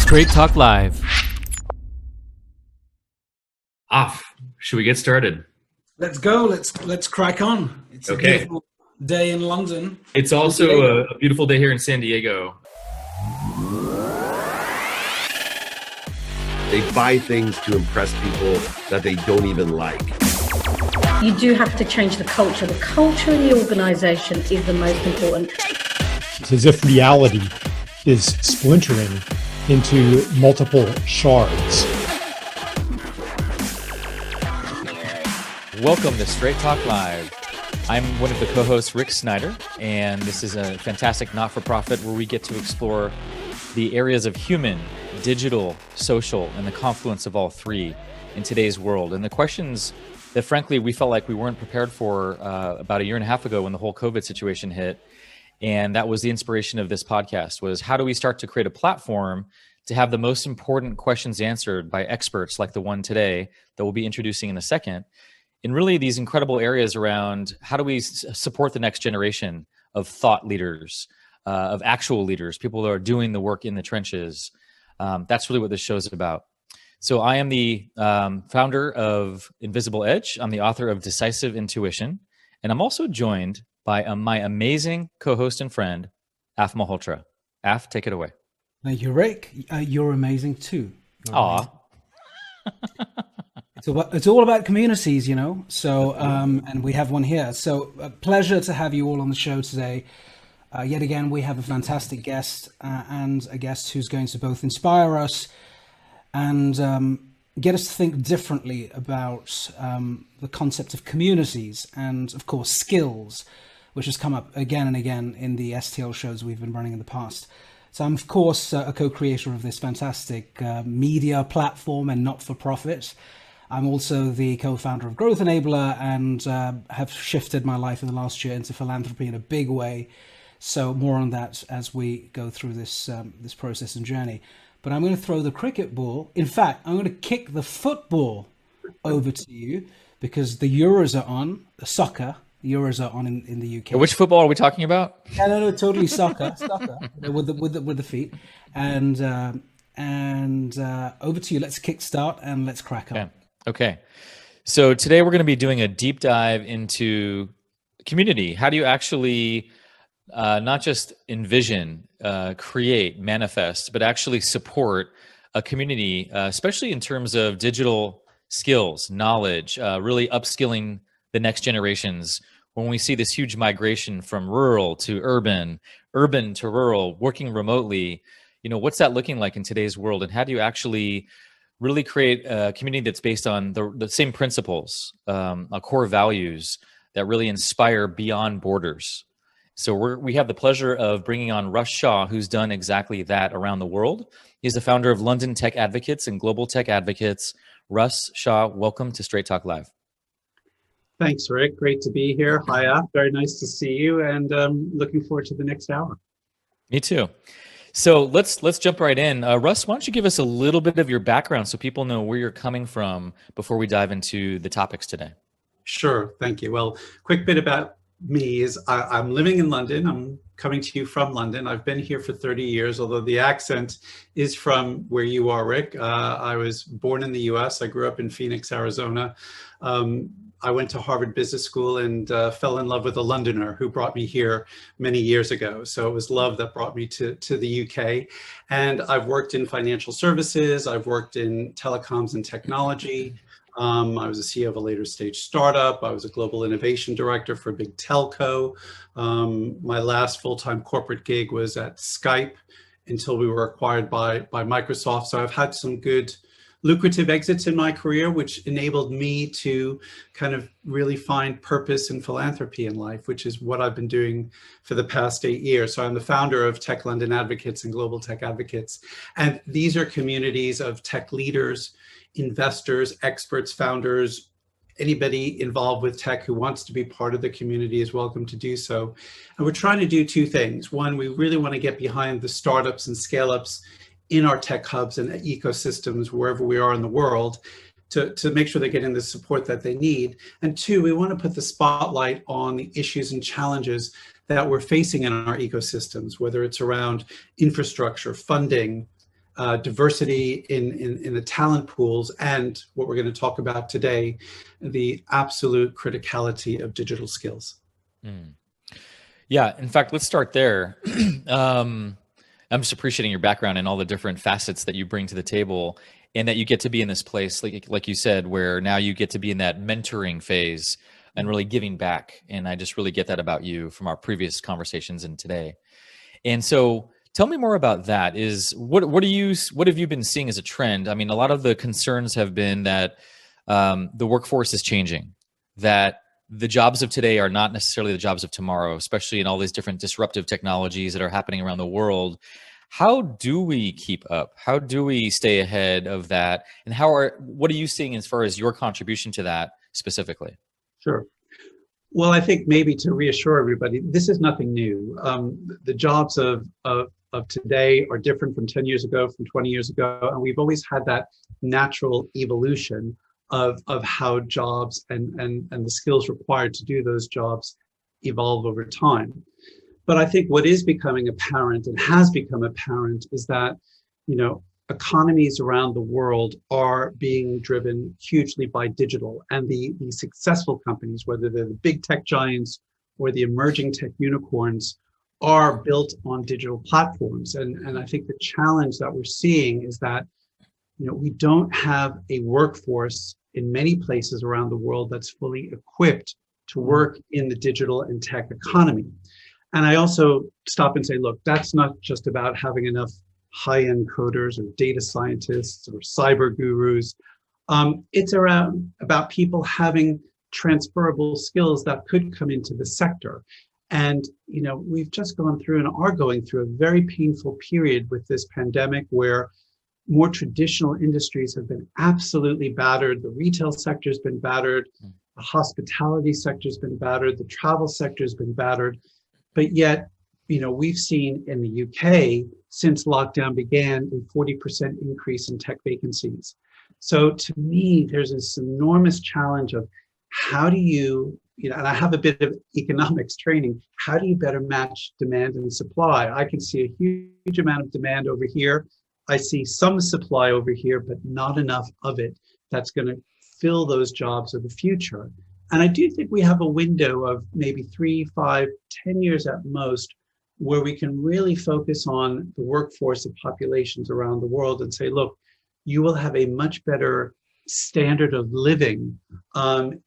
Straight Talk Live. Off. Should we get started? Let's go. Let's crack on. It's a beautiful day in London. It's also a beautiful day here in San Diego. They buy things to impress people that they don't even like. You do have to change the culture. The culture in the organization is the most important. It's as if reality is splintering into multiple shards. Welcome to Straight Talk Live. I'm one of the co-hosts, Rick Snyder, and this is a fantastic not-for-profit where we get to explore the areas of human, digital, social, and the confluence of all three in today's world. And the questions that, frankly, we felt like we weren't prepared for about a year and a half ago when the whole COVID situation hit. And that was the inspiration of this podcast, was how do we start to create a platform to have the most important questions answered by experts like the one today that we'll be introducing in a second, in really these incredible areas around how do we support the next generation of thought leaders, of actual leaders, people that are doing the work in the trenches. That's really what this show is about. So I am the founder of Invisible Edge. I'm the author of Decisive Intuition. And I'm also joined by my amazing co-host and friend, Af Malhotra. Af, take it away. Thank you, Rick. You're amazing too. Aw. It's all about communities, you know. So, and we have one here. So, a pleasure to have you all on the show today. Yet again, we have a fantastic guest and a guest who's going to both inspire us and get us to think differently about the concept of communities and, of course, skills, which has come up again and again in the STL shows we've been running in the past. So I'm, of course, a co-creator of this fantastic media platform and not-for-profit. I'm also the co-founder of Growth Enabler and have shifted my life in the last year into philanthropy in a big way. So more on that as we go through this this process and journey. But I'm going to throw the cricket ball. In fact, I'm going to kick the football over to you because the Euros are on, the soccer. The Euros are on in the UK. Which football are we talking about? Yeah, no, totally soccer with the feet. And over to you. Let's kickstart and let's crack on. Okay. So today we're going to be doing a deep dive into community. How do you actually not just envision, create, manifest, but actually support a community, especially in terms of digital skills, knowledge, really upskilling the next generations when we see this huge migration from rural to urban, urban to rural, working remotely. You know, what's that looking like in today's world? And how do you actually really create a community that's based on the same principles, core values that really inspire beyond borders? So we have the pleasure of bringing on Russ Shaw, who's done exactly that around the world. He's the founder of London Tech Advocates and Global Tech Advocates. Russ Shaw, welcome to Straight Talk Live. Thanks, Rick. Great to be here. Hiya. Very nice to see you, and looking forward to the next hour. Me too. So let's jump right in. Russ, why don't you give us a little bit of your background so people know where you're coming from before we dive into the topics today? Sure. Thank you. Well, quick bit about me is I'm living in London. I'm coming to you from London. I've been here for 30 years, although the accent is from where you are, Rick. I was born in the US. I grew up in Phoenix, Arizona. I went to Harvard Business School and fell in love with a Londoner who brought me here many years ago. So it was love that brought me to the UK. And I've worked in financial services. I've worked in telecoms and technology. I was a CEO of a later stage startup. I was a global innovation director for a big telco. My last full-time corporate gig was at Skype until we were acquired by Microsoft. So I've had some good lucrative exits in my career, which enabled me to kind of really find purpose and philanthropy in life, which is what I've been doing for the past 8 years. So I'm the founder of Tech London Advocates and Global Tech Advocates. And these are communities of tech leaders, investors, experts, founders, anybody involved with tech who wants to be part of the community is welcome to do so. And we're trying to do two things. One, we really want to get behind the startups and scale-ups in our tech hubs and ecosystems wherever we are in the world to make sure they're getting the support that they need. And two, we want to put the spotlight on the issues and challenges that we're facing in our ecosystems, whether it's around infrastructure, funding, diversity in the talent pools, and what we're going to talk about today, the absolute criticality of digital skills. Yeah, in fact, let's start there. I'm just appreciating your background and all the different facets that you bring to the table, and that you get to be in this place, like you said, where now you get to be in that mentoring phase and really giving back. And I just really get that about you from our previous conversations and today. And so tell me more about that. What have you been seeing as a trend? I mean, a lot of the concerns have been that the workforce is changing, that the jobs of today are not necessarily the jobs of tomorrow, especially in all these different disruptive technologies that are happening around the world. How do we keep up? How do we stay ahead of that? And what are you seeing as far as your contribution to that specifically? Sure. Well, I think maybe to reassure everybody, this is nothing new. The jobs of today are different from 10 years ago, from 20 years ago, and we've always had that natural evolution of how jobs and the skills required to do those jobs evolve over time. But I think what is becoming apparent and has become apparent is that, economies around the world are being driven hugely by digital, and the successful companies, whether they're the big tech giants or the emerging tech unicorns, are built on digital platforms. And I think the challenge that we're seeing is that we don't have a workforce in many places around the world that's fully equipped to work in the digital and tech economy. And I also stop and say, look, that's not just about having enough high-end coders or data scientists or cyber gurus. It's about people having transferable skills that could come into the sector. And, we've just gone through and are going through a very painful period with this pandemic where more traditional industries have been absolutely battered. The retail sector has been battered. The hospitality sector has been battered. The travel sector has been battered. But yet, we've seen in the UK, since lockdown began, a 40% increase in tech vacancies. So to me, there's this enormous challenge of how do you, and I have a bit of economics training, how do you better match demand and supply? I can see a huge amount of demand over here. I see some supply over here, but not enough of it that's going to fill those jobs of the future. And I do think we have a window of maybe 3, 5, 10 years at most, where we can really focus on the workforce of populations around the world and say, look, you will have a much better standard of living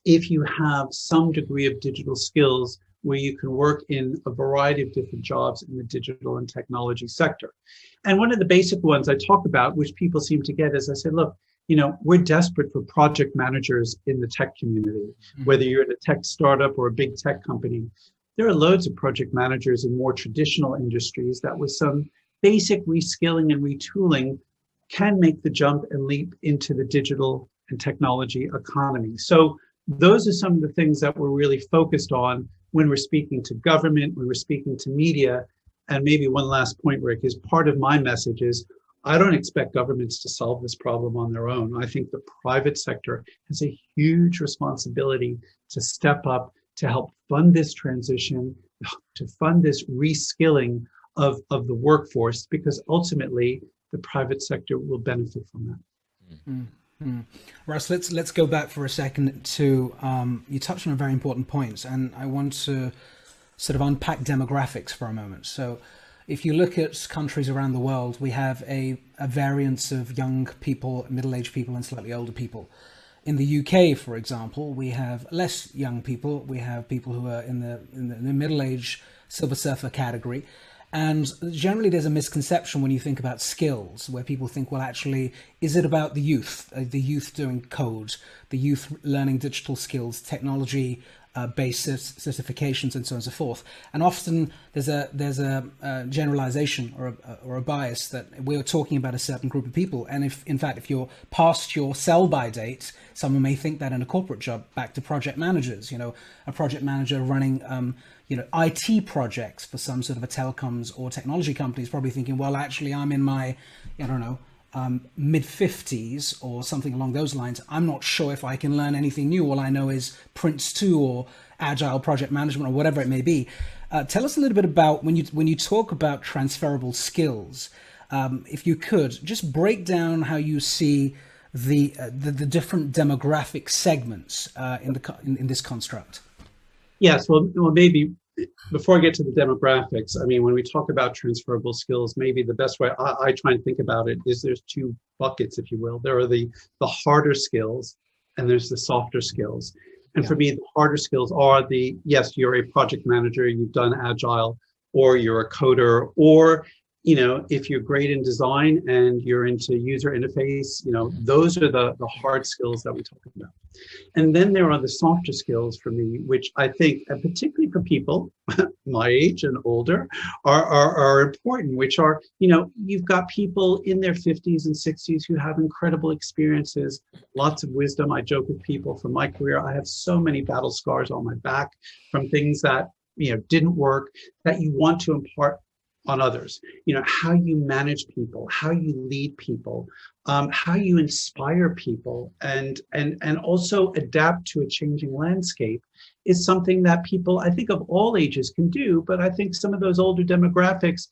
if you have some degree of digital skills where you can work in a variety of different jobs in the digital and technology sector. And one of the basic ones I talk about, which people seem to get, is I said, look, we're desperate for project managers in the tech community, whether you're in a tech startup or a big tech company. There are loads of project managers in more traditional industries that with some basic reskilling and retooling can make the jump and leap into the digital and technology economy. So those are some of the things that we're really focused on when we're speaking to government, when we're speaking to media. And maybe one last point, Rick, is part of my message is I don't expect governments to solve this problem on their own. I think the private sector has a huge responsibility to step up, to help fund this transition, to fund this reskilling of the workforce, because ultimately the private sector will benefit from that. Mm-hmm. Russ, let's go back for a second to you touched on a very important point, and I want to sort of unpack demographics for a moment. So if you look at countries around the world, we have a variance of young people, middle-aged people, and slightly older people. In the UK, for example, we have less young people. We have people who are in the middle-age silver surfer category. And generally there's a misconception when you think about skills, where people think, well, actually, is it about the youth doing code, the youth learning digital skills, technology, based certifications, and so on and so forth. And often there's a generalization or a bias that we're talking about a certain group of people. And if you're past your sell-by date, someone may think that in a corporate job, back to project managers, a project manager running, IT projects for some sort of a telecoms or technology company is probably thinking, well, actually, I'm in my, mid-50s or something along those lines. I'm not sure if I can learn anything new. All I know is Prince 2 or Agile project management or whatever it may be. Tell us a little bit about when you talk about transferable skills. if you could just break down how you see the different demographic segments in this construct. Yes, well, maybe before I get to the demographics, I mean, when we talk about transferable skills, maybe the best way I try and think about it is there's two buckets, if you will. There are the harder skills and there's the softer skills. And for me, the harder skills are yes, you're a project manager, you've done agile, or you're a coder, or if you're great in design and you're into user interface, those are the hard skills that we talk about. And then there are the softer skills for me, which I think, and particularly for people my age and older, are important, which are, you've got people in their 50s and 60s who have incredible experiences, lots of wisdom. I joke with people from my career, I have so many battle scars on my back from things that, didn't work, that you want to impart on others. How you manage people, how you lead people, how you inspire people, and also adapt to a changing landscape is something that people, I think, of all ages can do. But I think some of those older demographics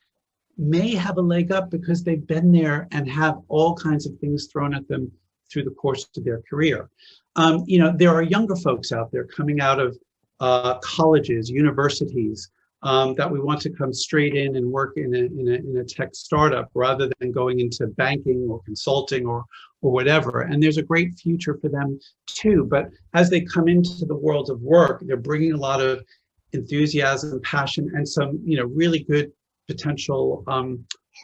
may have a leg up because they've been there and have all kinds of things thrown at them through the course of their career. There are younger folks out there coming out of colleges, universities, that we want to come straight in and work in a tech startup rather than going into banking or consulting or whatever. And there's a great future for them too. But as they come into the world of work, they're bringing a lot of enthusiasm, passion, and some, really good potential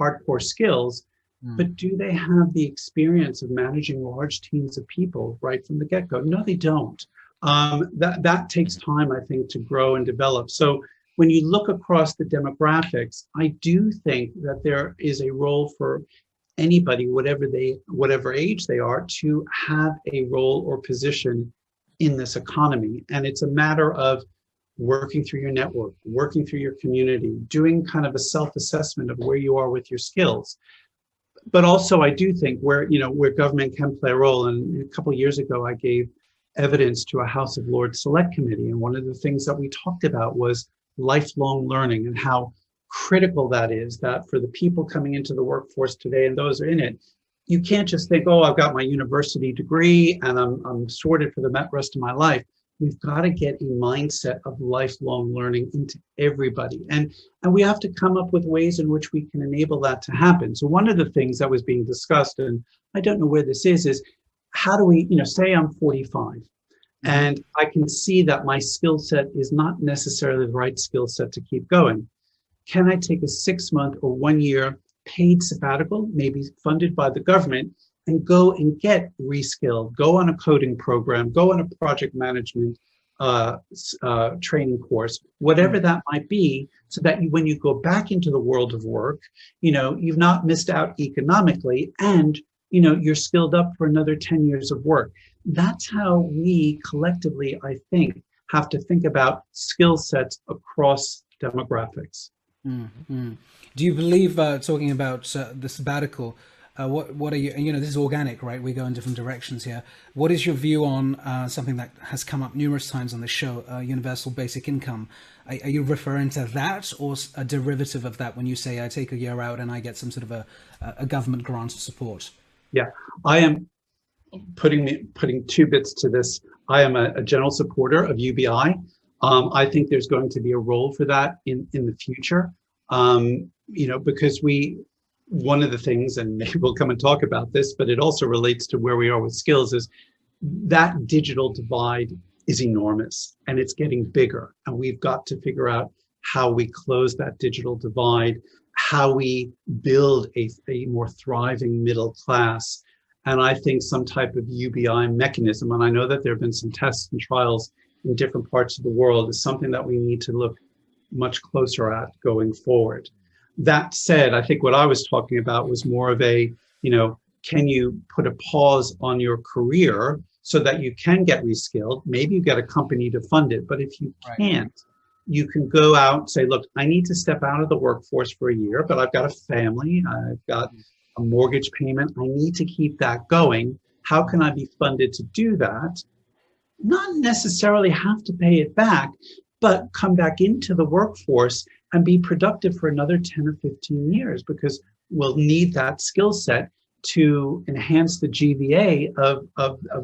hardcore skills. But do they have the experience of managing large teams of people right from the get-go? No, they don't. That takes time, I think, to grow and develop. So when you look across the demographics, I do think that there is a role for anybody, whatever age they are, to have a role or position in this economy. And it's a matter of working through your network, working through your community, doing kind of a self-assessment of where you are with your skills. But also, I do think where government can play a role. And a couple of years ago, I gave evidence to a House of Lords Select Committee. And one of the things that we talked about was lifelong learning and how critical that is, that for the people coming into the workforce today and those are in it, you can't just think, oh, I've got my university degree and I'm sorted for the rest of my life. We've got to get a mindset of lifelong learning into everybody. And we have to come up with ways in which we can enable that to happen. So one of the things that was being discussed, and I don't know where this is how do we, say I'm 45 and I can see that my skill set is not necessarily the right skill set to keep going. Can I take a 6-month or 1 year paid sabbatical, maybe funded by the government, and go and get reskilled, go on a coding program, go on a project management training course, whatever that might be, so that when you go back into the world of work, you've not missed out economically and, you're skilled up for another 10 years of work. That's how we collectively, I think, have to think about skill sets across demographics. Mm-hmm. Do you believe, talking about the sabbatical, what are you, this is organic, right? We go in different directions here. What is your view on something that has come up numerous times on the show, universal basic income? Are you referring to that or a derivative of that when you say I take a year out and I get some sort of a government grant of support? Yeah, I am putting two bits to this. I am a general supporter of UBI. I think there's going to be a role for that in the future, because one of the things, and maybe we'll come and talk about this, but it also relates to where we are with skills, is that digital divide is enormous and it's getting bigger. And we've got to figure out how we close that digital divide, how we build a more thriving middle class. And I think some type of UBI mechanism, and I know that there have been some tests and trials in different parts of the world, is something that we need to look much closer at going forward. That said, I think what I was talking about was more of a, can you put a pause on your career so that you can get reskilled? Maybe you get a company to fund it, but if you can't, you can go out and say, look, I need to step out of the workforce for a year, but I've got a family, I've got a mortgage payment, I need to keep that going. How can I be funded to do that? Not necessarily have to pay it back, but come back into the workforce and be productive for another 10 or 15 years, because will need that skill set to enhance the GVA of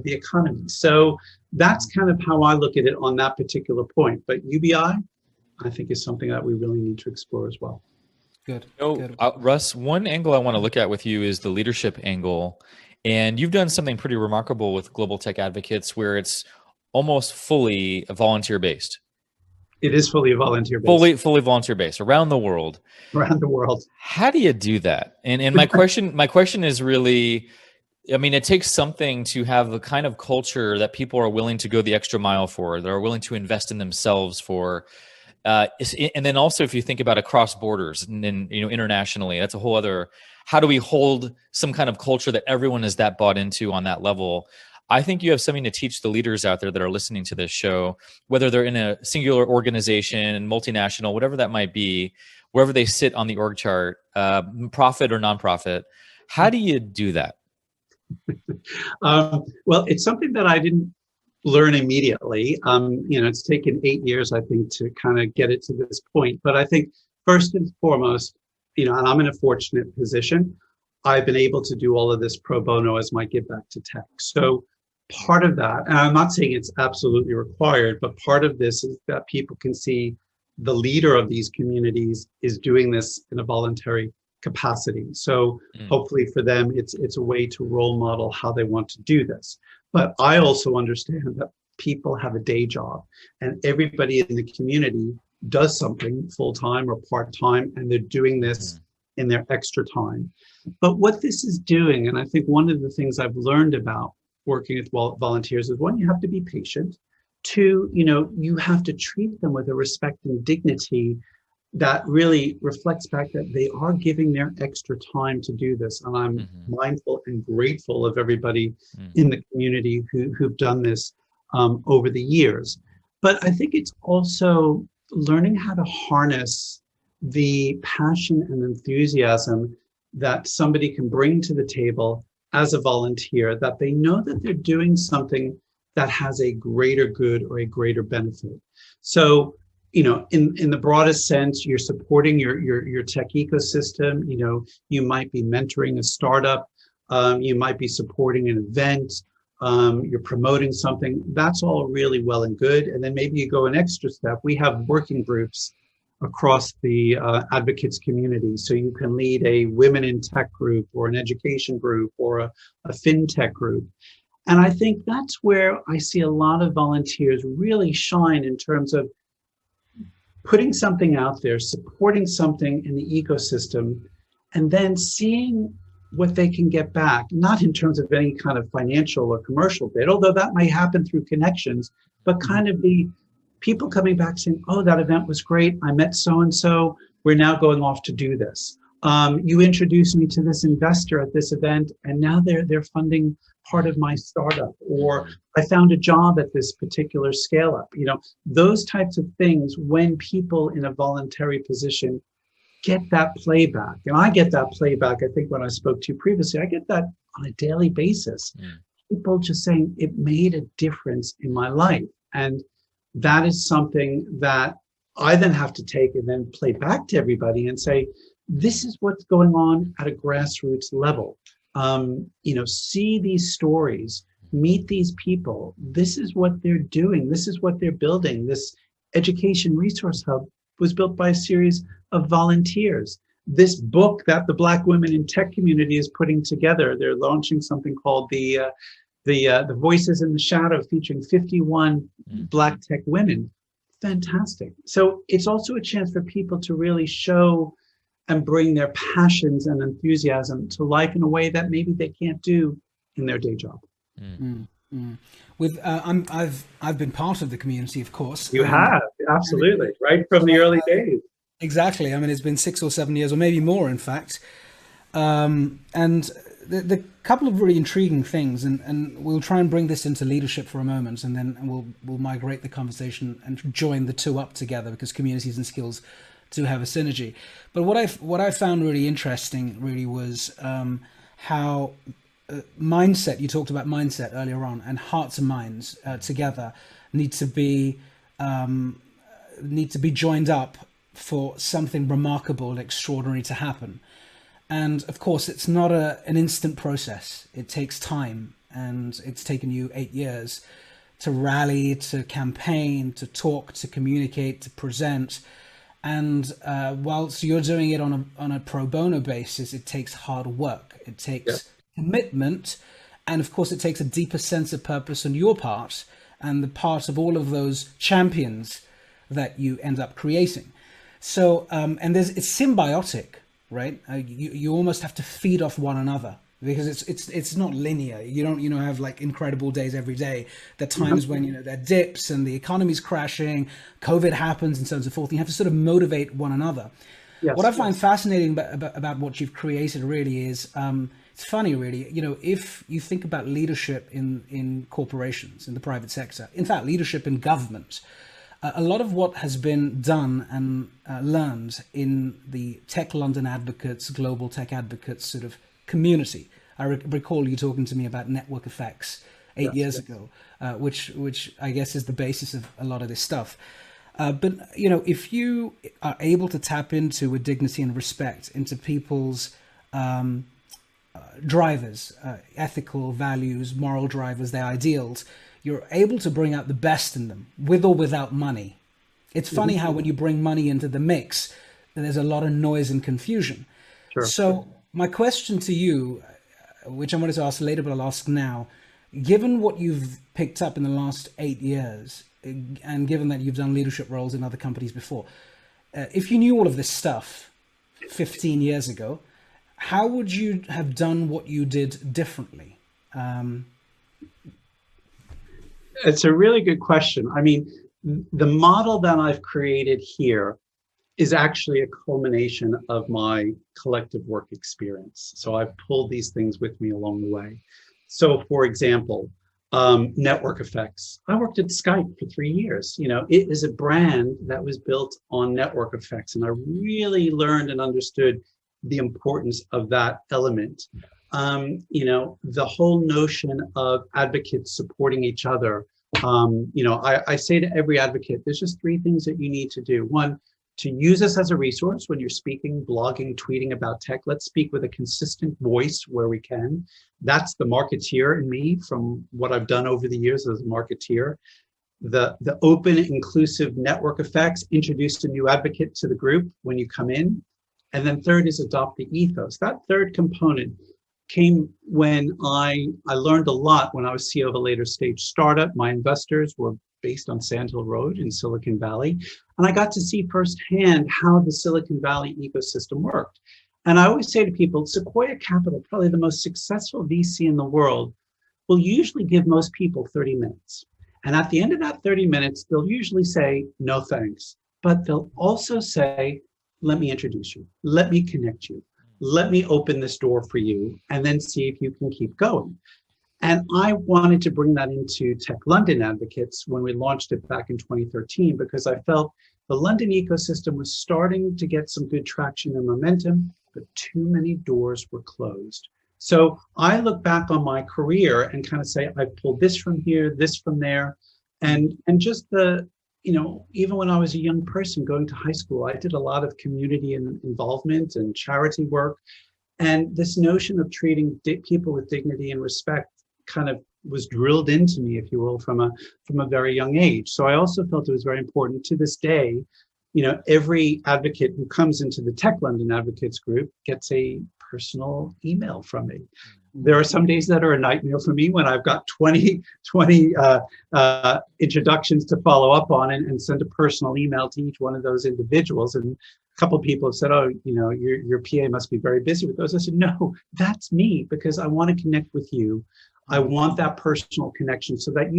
the economy. So that's kind of how I look at it on that particular point. But UBI, I think, is something that we really need to explore as well. Good. So, Russ, one angle I want to look at with you is the leadership angle. And you've done something pretty remarkable with Global Tech Advocates where it's almost fully volunteer based. It is fully volunteer based. Fully volunteer based around the world. Around the world. How do you do that? And my question is really, I mean, it takes something to have the kind of culture that people are willing to go the extra mile for, that are willing to invest in themselves for. And then also, if you think about across borders and then, internationally, that's a whole other, how do we hold some kind of culture that everyone is that bought into on that level? I think you have something to teach the leaders out there that are listening to this show, whether they're in a singular organization, multinational, whatever that might be, wherever they sit on the org chart, profit or nonprofit. How do you do that? Well, it's something that I didn't learn immediately. It's taken 8 years, I think, to kind of get it to this point. But I think first and foremost, and I'm in a fortunate position. I've been able to do all of this pro bono as my give back to tech. So part of that, and I'm not saying it's absolutely required, but part of this is that people can see the leader of these communities is doing this in a voluntary capacity. So hopefully for them, it's a way to role model how they want to do this. But I also understand that people have a day job and everybody in the community does something full-time or part-time, and they're doing this in their extra time. But what this is doing, and I think one of the things I've learned about working with volunteers is, one, you have to be patient. Two, you have to treat them with a respect and dignity that really reflects back that they are giving their extra time to do this. And I'm mindful and grateful of everybody in the community who've done this over the years. But I think it's also learning how to harness the passion and enthusiasm that somebody can bring to the table as a volunteer, that they know that they're doing something that has a greater good or a greater benefit. So, in the broadest sense, you're supporting your tech ecosystem. You might be mentoring a startup. You might be supporting an event. You're promoting something. That's all really well and good. And then maybe you go an extra step. We have working groups across the advocates community. So you can lead a women in tech group or an education group or a fintech group. And I think that's where I see a lot of volunteers really shine in terms of putting something out there, supporting something in the ecosystem, and then seeing what they can get back, not in terms of any kind of financial or commercial bit, although that may happen through connections, but kind of the people coming back saying, oh, that event was great. I met so-and-so. We're now going off to do this. You introduced me to this investor at this event, and now they're funding part of my startup. Or I found a job at this particular scale up. Those types of things, when people in a voluntary position get that playback, and I get that playback, I think when I spoke to you previously, I get that on a daily basis. People just saying it made a difference in my life. And that is something that I then have to take and then play back to everybody and say, this is what's going on at a grassroots level. See these stories, meet these people. This is what they're doing. This is what they're building. This education resource hub was built by a series of volunteers. This book that the Black women in tech community is putting together, they're launching something called the Voices in the Shadow, featuring 51 Black tech women. Fantastic. So it's also a chance for people to really show and bring their passions and enthusiasm to life in a way that maybe they can't do in their day job. I've been part of the community, of course. You have, absolutely, right from the early days. Exactly. I mean, it's been 6 or 7 years, or maybe more, in fact. And the couple of really intriguing things, and we'll try and bring this into leadership for a moment, and then we'll migrate the conversation and join the two up together, because communities and skills do have a synergy. But what I found really interesting really was how mindset, you talked about mindset earlier on, and hearts and minds together need to be joined up for something remarkable and extraordinary to happen. And of course, it's not an instant process. It takes time, and it's taken you 8 years to rally, to campaign, to talk, to communicate, to present. And whilst you're doing it on a pro bono basis, it takes hard work. It takes commitment. And of course, it takes a deeper sense of purpose on your part and the part of all of those champions that you end up creating. So, and it's symbiotic, right? You almost have to feed off one another, because it's not linear. You don't have like incredible days every day. There are times when there are dips and the economy's crashing, COVID happens, and so on and so forth. You have to sort of motivate one another. Yes, what I find fascinating about what you've created really is it's funny, really. If you think about leadership in corporations, in the private sector, in fact, leadership in government. A lot of what has been done and learned in the Tech London Advocates, Global Tech Advocates sort of community. I recall you talking to me about network effects 8 years ago, which I guess is the basis of a lot of this stuff. But if you are able to tap into with dignity and respect into people's drivers, ethical values, moral drivers, their ideals, you're able to bring out the best in them, with or without money. It's funny how when you bring money into the mix, there's a lot of noise and confusion. Sure. So my question to you, which I wanted to ask later, but I'll ask now, given what you've picked up in the last 8 years, and given that you've done leadership roles in other companies before, if you knew all of this stuff 15 years ago, how would you have done what you did differently? It's a really good question. I mean, the model that I've created here is actually a culmination of my collective work experience. So I've pulled these things with me along the way. So for example, network effects. I worked at Skype for 3 years. It is a brand that was built on network effects. And I really learned and understood the importance of that element. The whole notion of advocates supporting each other. I say to every advocate, there's just 3 things that you need to do. One, to use us as a resource when you're speaking, blogging, tweeting about tech. Let's speak with a consistent voice where we can. That's the marketeer in me from what I've done over the years as a marketeer. The open, inclusive network effects, introduce a new advocate to the group when you come in. And then third is adopt the ethos. That third component came when I learned a lot when I was CEO of a later stage startup. My investors were based on Sand Hill Road in Silicon Valley. And I got to see firsthand how the Silicon Valley ecosystem worked. And I always say to people, Sequoia Capital, probably the most successful VC in the world, will usually give most people 30 minutes. And at the end of that 30 minutes, they'll usually say, no thanks. But they'll also say, let me introduce you. Let me connect you. Let me open this door for you, and then see if you can keep going. And I wanted to bring that into Tech London Advocates when we launched it back in 2013, because I felt the London ecosystem was starting to get some good traction and momentum, but too many doors were closed. So I look back on my career and kind of say, I pulled this from here, this from there, and just even when I was a young person going to high school, I did a lot of community involvement and charity work. And this notion of treating people with dignity and respect kind of was drilled into me, if you will, from a very young age. So I also felt it was very important to this day. Every advocate who comes into the Tech London Advocates group gets a personal email from me. There are some days that are a nightmare for me when I've got 20 introductions to follow up on and send a personal email to each one of those individuals. And a couple of people have said, oh, your PA must be very busy with those. I said, no, that's me, because I want to connect with you. I want that personal connection so that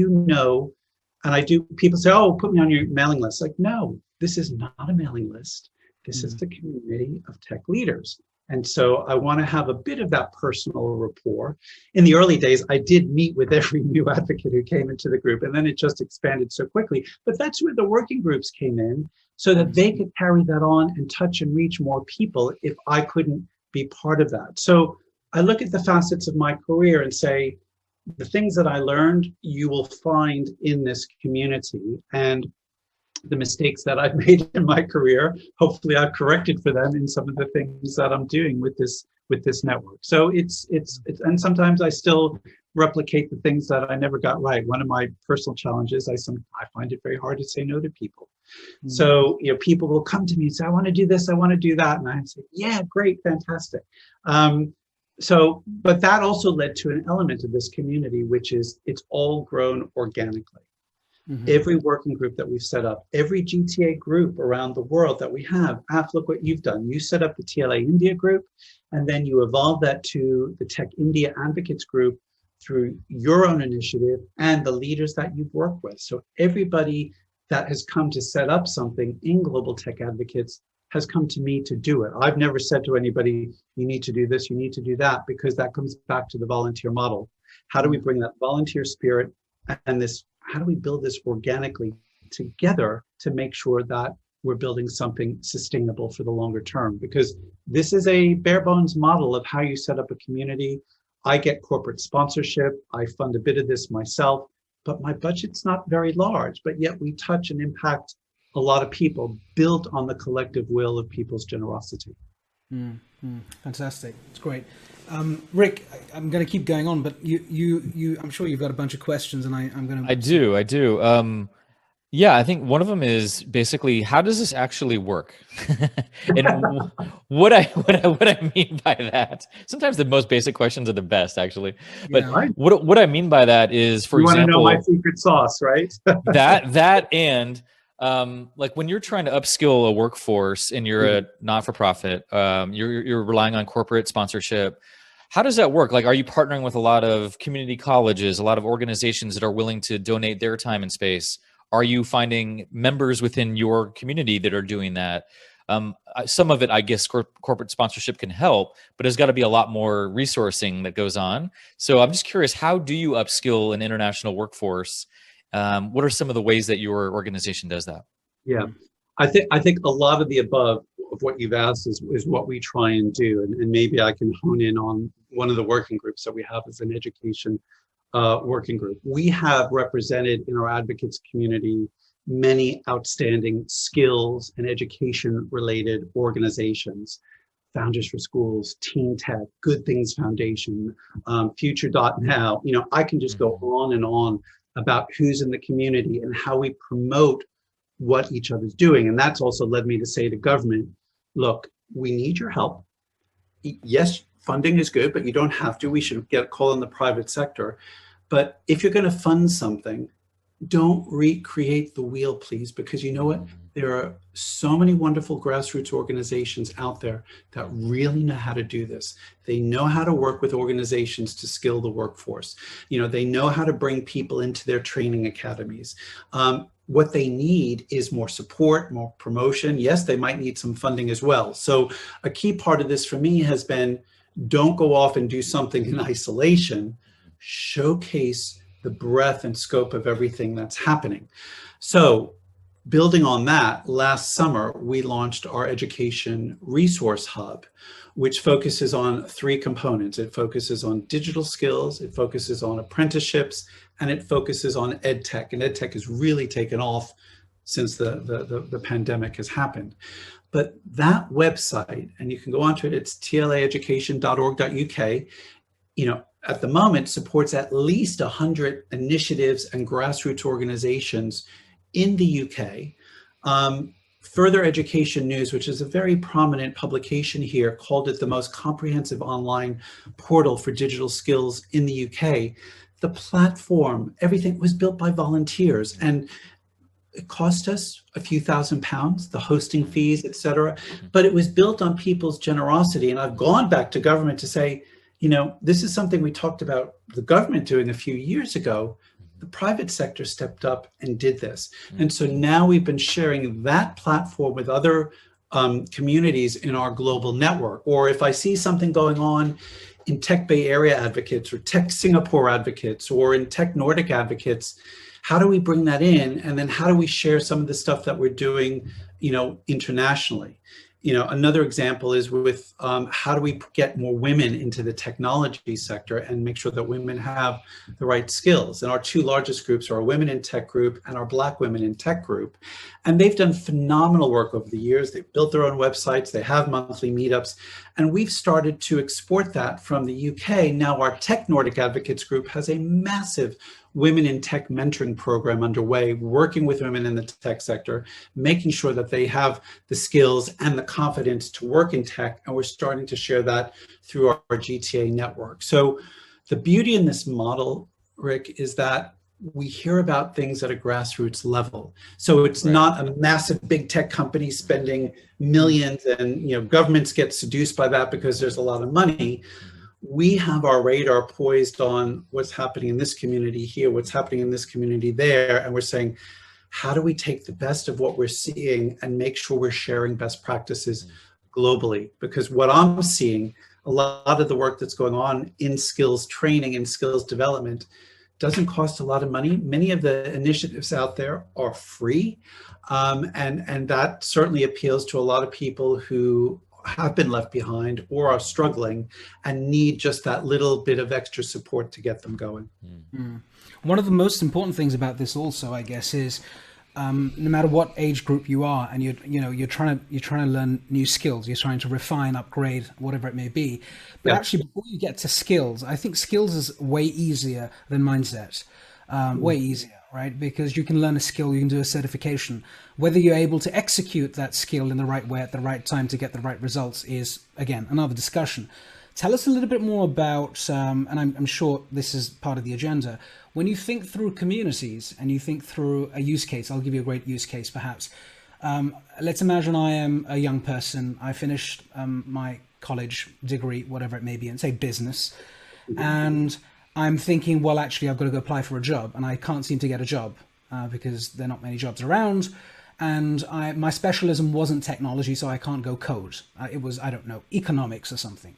and people say, oh, put me on your mailing list. Like, no, this is not a mailing list. This is the community of tech leaders. And so I want to have a bit of that personal rapport. In the early days, I did meet with every new advocate who came into the group, and then it just expanded so quickly. But that's where the working groups came in, so that they could carry that on and touch and reach more people if I couldn't be part of that. So I look at the facets of my career and say, the things that I learned, you will find in this community. And the mistakes that I've made in my career, hopefully I've corrected for them in some of the things that I'm doing with this with this network. So it's and sometimes I still replicate the things that I never got right. One of my personal challenges, I find it very hard to say no to people. So, people will come to me and say, I want to do this, I want to do that. And I say, yeah, great, fantastic. But that also led to an element of this community, which is it's all grown organically. Every working group that we've set up, every GTA group around the world that we have, look what you've done. You set up the TLA India group, and then you evolved that to the Tech India Advocates group through your own initiative and the leaders that you've worked with. So everybody that has come to set up something in Global Tech Advocates has come to me to do it. I've never said to anybody, you need to do this, you need to do that, because that comes back to the volunteer model. How do we bring that volunteer spirit and this, how do we build this organically together to make sure that we're building something sustainable for the longer term? Because this is a bare bones model of how you set up a community. I get corporate sponsorship. I fund a bit of this myself, but my budget's not very large, but yet we touch and impact a lot of people built on the collective will of people's generosity. Fantastic. It's great. Rick, I'm going to keep going on, but you I'm sure you've got a bunch of questions, and I'm going to. I do. Yeah, I think one of them is basically, how does this actually work? And what I mean by that, sometimes the most basic questions are the best, actually. But what I mean by that is, for example, you want to know my secret sauce, right? that and like when you're trying to upskill a workforce and you're a not-for-profit, you're relying on corporate sponsorship. How does that work? Like, are you partnering with a lot of community colleges, a lot of organizations that are willing to donate their time and space? Are you finding members within your community that are doing that? Some of it, I guess, corporate sponsorship can help, but there's got to be a lot more resourcing that goes on. So I'm just curious, how do you upskill an international workforce? What are some of the ways that your organization does that? Yeah, I think a lot of the above of what you've asked is what we try and do. And maybe I can hone in on one of the working groups that we have as an education working group. We have represented in our advocates community many outstanding skills and education related organizations. Founders for Schools, Teen Tech, Good Things Foundation, Future.now. I can just go on and on about who's in the community and how we promote what each other's doing. And that's also led me to say to government, look, we need your help. Yes, funding is good, but you don't have to. We should get a call in the private sector. But if you're going to fund something, don't recreate the wheel, please, because you know what? There are so many wonderful grassroots organizations out there that really know how to do this. They know how to work with organizations to skill the workforce. They know how to bring people into their training academies. What they need is more support, more promotion. Yes, they might need some funding as well. So a key part of this for me has been, don't go off and do something in isolation. Showcase the breadth and scope of everything that's happening. So building on that, last summer, we launched our education resource hub, which focuses on 3 components. It focuses on digital skills, it focuses on apprenticeships, and it focuses on ed tech. And ed tech has really taken off since the pandemic has happened. But that website, and you can go onto it, it's tlaeducation.org.uk, at the moment supports at least 100 initiatives and grassroots organizations in the UK. Further Education News, which is a very prominent publication here, called it the most comprehensive online portal for digital skills in the UK. The platform, everything was built by volunteers, and it cost us a few £1,000s, the hosting fees, etc. But it was built on people's generosity. And I've gone back to government to say, this is something we talked about the government doing a few years ago. The private sector stepped up and did this. And so now we've been sharing that platform with other communities in our global network. Or if I see something going on in Tech Bay Area Advocates or Tech Singapore Advocates or in Tech Nordic Advocates, how do we bring that in? And then how do we share some of the stuff that we're doing, internationally? Another example is with how do we get more women into the technology sector and make sure that women have the right skills? And our 2 largest groups are our Women in Tech group and our Black Women in Tech group. And they've done phenomenal work over the years. They've built their own websites. They have monthly meetups. And we've started to export that from the UK. Now our Tech Nordic Advocates Group has a massive women in tech mentoring program underway, working with women in the tech sector, making sure that they have the skills and the confidence to work in tech. And we're starting to share that through our GTA network. So the beauty in this model, Rick, is that we hear about things at a grassroots level. So it's not a massive big tech company spending millions, and governments get seduced by that because there's a lot of money. We have our radar poised on what's happening in this community here, what's happening in this community there, and we're saying, how do we take the best of what we're seeing and make sure we're sharing best practices globally? Because what I'm seeing, a lot of the work that's going on in skills training and skills development doesn't cost a lot of money. Many of the initiatives out there are free, and that certainly appeals to a lot of people who have been left behind or are struggling and need just that little bit of extra support to get them going. One of the most important things about this also, I guess, is no matter what age group you are, and you're trying to learn new skills, you're trying to refine, upgrade, whatever it may be. But actually, before you get to skills, I think skills is way easier than mindset. Way easier, right? Because you can learn a skill, you can do a certification. Whether you're able to execute that skill in the right way at the right time to get the right results is, again, another discussion. Tell us a little bit more about, and I'm sure this is part of the agenda, when you think through communities and you think through a use case, I'll give you a great use case perhaps. Let's imagine I am a young person, I finished my college degree, whatever it may be, and say business, and I'm thinking, well, actually, I've got to go apply for a job, and I can't seem to get a job because there are not many jobs around. And my specialism wasn't technology, so I can't go code. It was, I don't know, economics or something.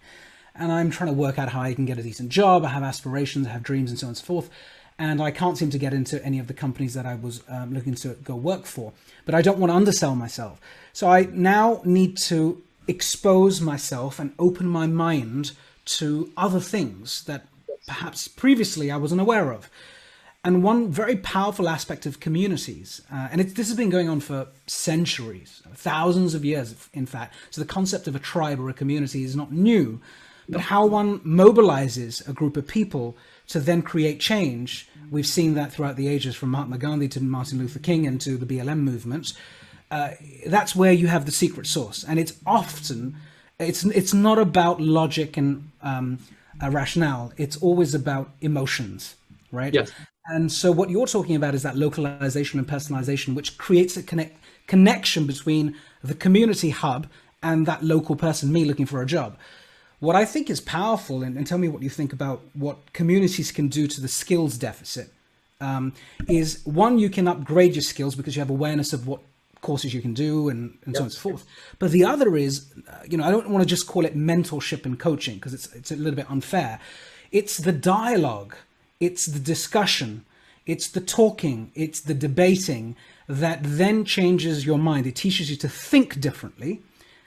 And I'm trying to work out how I can get a decent job. I have aspirations, I have dreams, and so on and so forth. And I can't seem to get into any of the companies that I was looking to go work for. But I don't want to undersell myself. So I now need to expose myself and open my mind to other things that perhaps previously I wasn't aware of. And one very powerful aspect of communities, and this has been going on for centuries, thousands of years, in fact. So the concept of a tribe or a community is not new, but how one mobilizes a group of people to then create change. We've seen that throughout the ages, from Mahatma Gandhi to Martin Luther King and to the BLM movement. That's where you have the secret sauce. And it's often, it's not about logic and rationale. It's always about emotions, right? Yes. And so what you're talking about is that localization and personalization, which creates a connection between the community hub and that local person, me looking for a job. What I think is powerful, and tell me what you think about what communities can do to the skills deficit, is one, you can upgrade your skills because you have awareness of what courses you can do and so on and so forth. But the other is, I don't want to just call it mentorship and coaching because it's a little bit unfair. It's the dialogue. It's the discussion, it's the talking, it's the debating that then changes your mind. It teaches you to think differently.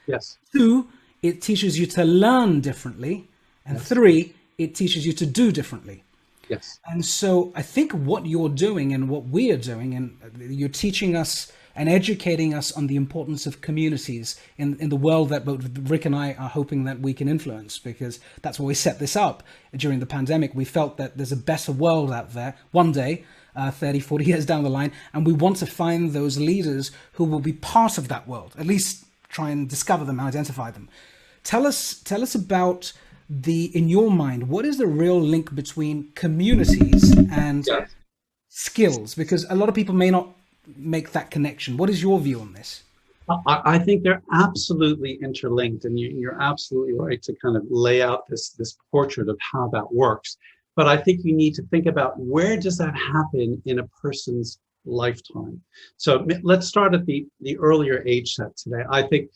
Yes. 2, it teaches you to learn differently. And 3, it teaches you to do differently. Yes. And so I think what you're doing and what we are doing, and you're teaching us and educating us on the importance of communities in the world that both Rick and I are hoping that we can influence, because that's why we set this up during the pandemic. We felt that there's a better world out there one day, 30, 40 years down the line, and we want to find those leaders who will be part of that world, at least try and discover them, identify them. Tell us about in your mind, what is the real link between communities and skills? Because a lot of people may not make that connection. What is your view on this? I think they're absolutely interlinked, and you're absolutely right to kind of lay out this portrait of how that works. But I think you need to think about, where does that happen in a person's lifetime? So let's start at the earlier age set today. I think,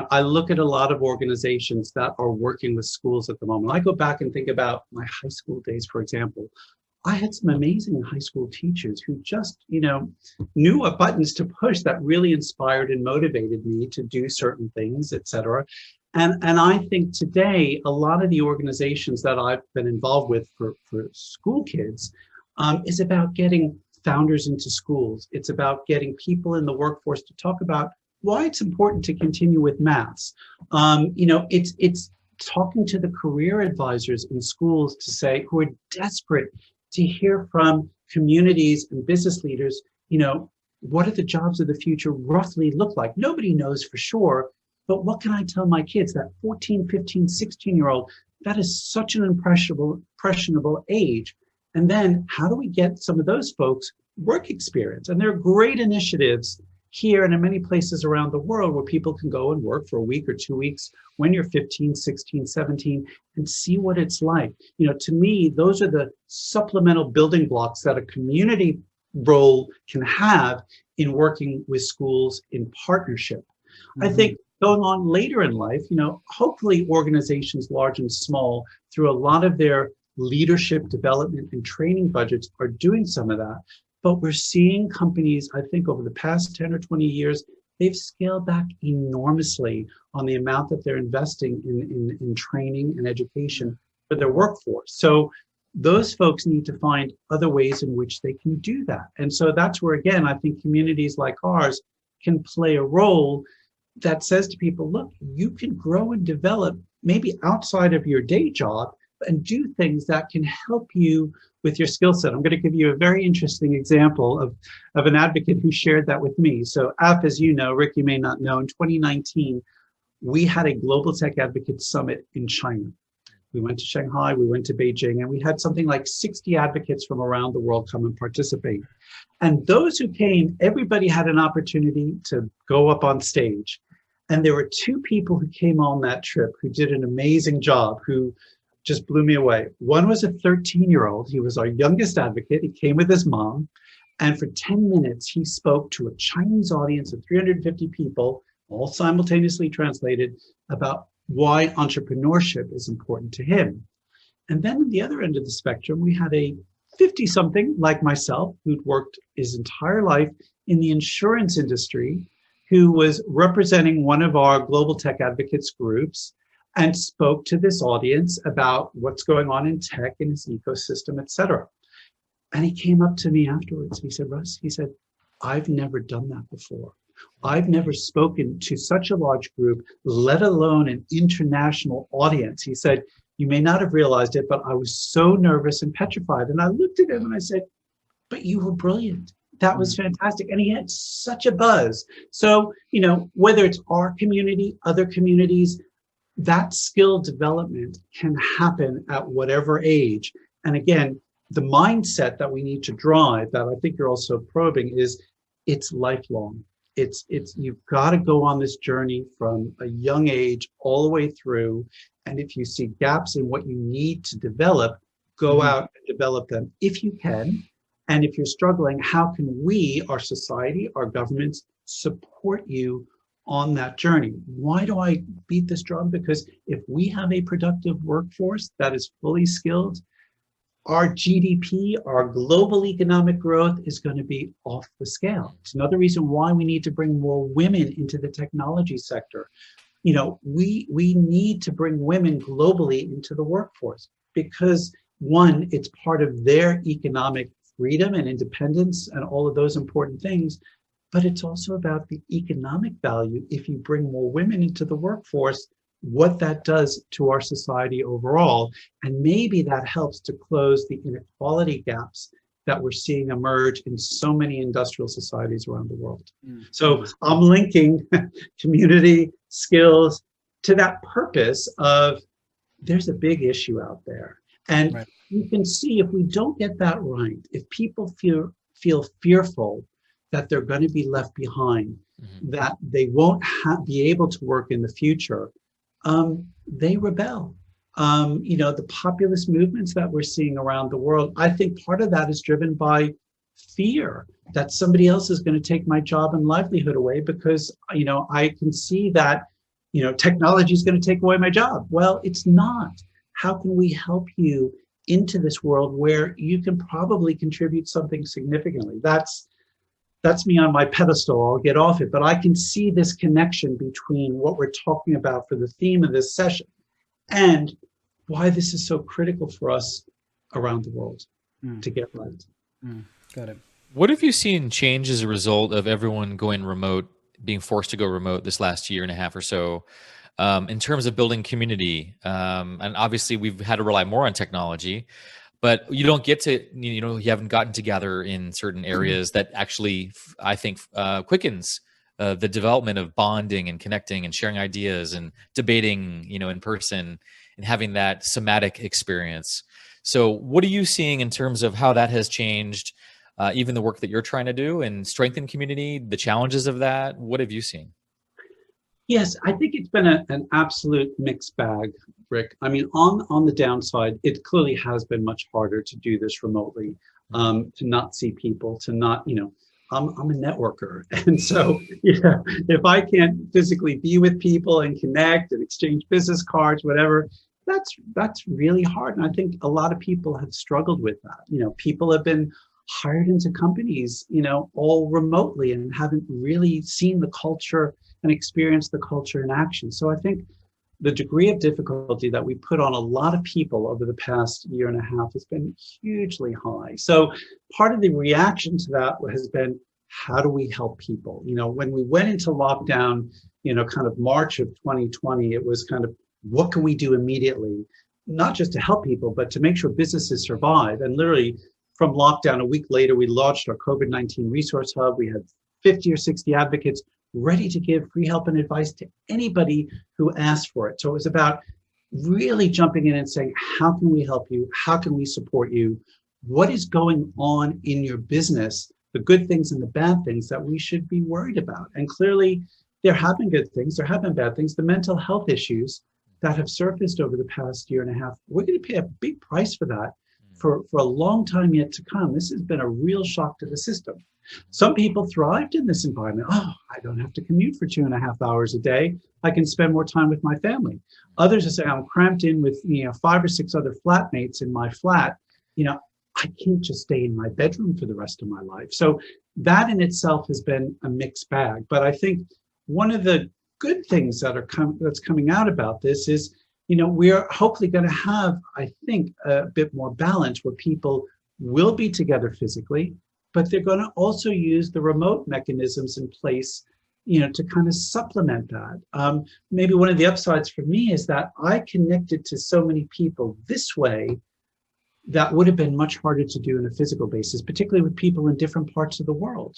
I look at a lot of organizations that are working with schools at the moment. I go back and think about my high school days, for example. I had some amazing high school teachers who just, knew what buttons to push that really inspired and motivated me to do certain things, et cetera. And I think today, a lot of the organizations that I've been involved with for school kids is about getting founders into schools. It's about getting people in the workforce to talk about why it's important to continue with maths. It's talking to the career advisors in schools to say, who are desperate to hear from communities and business leaders, what do the jobs of the future roughly look like? Nobody knows for sure, but what can I tell my kids, that 14, 15, 16-year-old, that is such an impressionable age. And then how do we get some of those folks work experience? And there are great initiatives here and in many places around the world where people can go and work for a week or 2 weeks when you're 15, 16, 17 and see what it's like. To me, those are the supplemental building blocks that a community role can have in working with schools in partnership. Mm-hmm. I think going on later in life, hopefully organizations large and small, through a lot of their leadership development and training budgets, are doing some of that. But we're seeing companies, I think over the past 10 or 20 years, they've scaled back enormously on the amount that they're investing in training and education for their workforce. So those folks need to find other ways in which they can do that. And so that's where, again, I think communities like ours can play a role that says to people, look, you can grow and develop maybe outside of your day job and do things that can help you with your skill set. I'm going to give you a very interesting example of an advocate who shared that with me. So as you know, Rick, you may not know, in 2019, we had a Global Tech Advocate Summit in China. We went to Shanghai, we went to Beijing, and we had something like 60 advocates from around the world come and participate. And those who came, everybody had an opportunity to go up on stage. And there were two people who came on that trip who did an amazing job, who just blew me away. One was a 13-year-old. He was our youngest advocate. He came with his mom. And for 10 minutes, he spoke to a Chinese audience of 350 people, all simultaneously translated, about why entrepreneurship is important to him. And then at the other end of the spectrum, we had a 50-something like myself, who'd worked his entire life in the insurance industry, who was representing one of our Global Tech Advocates groups and spoke to this audience about what's going on in tech and its ecosystem, et cetera. And he came up to me afterwards. He said, Russ, I've never done that before. I've never spoken to such a large group, let alone an international audience. He said, you may not have realized it, but I was so nervous and petrified. And I looked at him and I said, but you were brilliant. That was fantastic. And he had such a buzz. So, whether it's our community, other communities, that skill development can happen at whatever age. And again, the mindset that we need to drive, that I think you're also probing, is it's lifelong. It's you've got to go on this journey from a young age all the way through. And if you see gaps in what you need to develop, go out and develop them if you can. And if you're struggling, how can we, our society, our governments, support you on that journey? Why do I beat this drum? Because if we have a productive workforce that is fully skilled, our GDP, our global economic growth is going to be off the scale. It's another reason why we need to bring more women into the technology sector. We need to bring women globally into the workforce because, one, it's part of their economic freedom and independence and all of those important things. But it's also about the economic value. If you bring more women into the workforce, what that does to our society overall. And maybe that helps to close the inequality gaps that we're seeing emerge in so many industrial societies around the world. So I'm linking community skills to that purpose of there's a big issue out there. And you can see if we don't get that right, if people feel fearful that they're going to be left behind, that they won't be able to work in the future, they rebel. The populist movements that we're seeing around the world, I think part of that is driven by fear that somebody else is going to take my job and livelihood away because, I can see that, technology is going to take away my job. Well, it's not. How can we help you into this world where you can probably contribute something significantly? That's me on my pedestal. I'll get off it, but I can see this connection between what we're talking about for the theme of this session and why this is so critical for us around the world to get right. Got it. What have you seen change as a result of everyone going remote, being forced to go remote this last year and a half or so? in terms of building community. And obviously, we've had to rely more on technology, but you don't get to, you haven't gotten together in certain areas that actually, I think, quickens the development of bonding and connecting and sharing ideas and debating, in person and having that somatic experience. So what are you seeing in terms of how that has changed, even the work that you're trying to do and strengthen community, the challenges of that? What have you seen? Yes, I think it's been an absolute mixed bag, Rick. I mean, on the downside, it clearly has been much harder to do this remotely, to not see people, to not, I'm a networker. And so, if I can't physically be with people and connect and exchange business cards, whatever, that's really hard. And I think a lot of people have struggled with that. People have been hired into companies, all remotely and haven't really seen the culture and experienced the culture in action. So I think the degree of difficulty that we put on a lot of people over the past year and a half has been hugely high. So part of the reaction to that has been, how do we help people? When we went into lockdown, kind of March of 2020, it was kind of, what can we do immediately? Not just to help people, but to make sure businesses survive. And literally from lockdown, a week later, we launched our COVID-19 resource hub. We had 50 or 60 advocates ready to give free help and advice to anybody who asked for it. So it was about really jumping in and saying, how can we help you? How can we support you? What is going on in your business? The good things and the bad things that we should be worried about. And clearly, there have been good things, there have been bad things. The mental health issues that have surfaced over the past year and a half, we're going to pay a big price for that for a long time yet to come. This has been a real shock to the system. Some people thrived in this environment. Oh, I don't have to commute for 2.5 hours a day. I can spend more time with my family. Others are saying, I'm cramped in with 5 or 6 other flatmates in my flat. I can't just stay in my bedroom for the rest of my life. So that in itself has been a mixed bag. But I think one of the good things that's coming out about this is, we are hopefully going to have, I think, a bit more balance where people will be together physically, but they're going to also use the remote mechanisms in place, to kind of supplement that. Maybe one of the upsides for me is that I connected to so many people this way that would have been much harder to do on a physical basis, particularly with people in different parts of the world.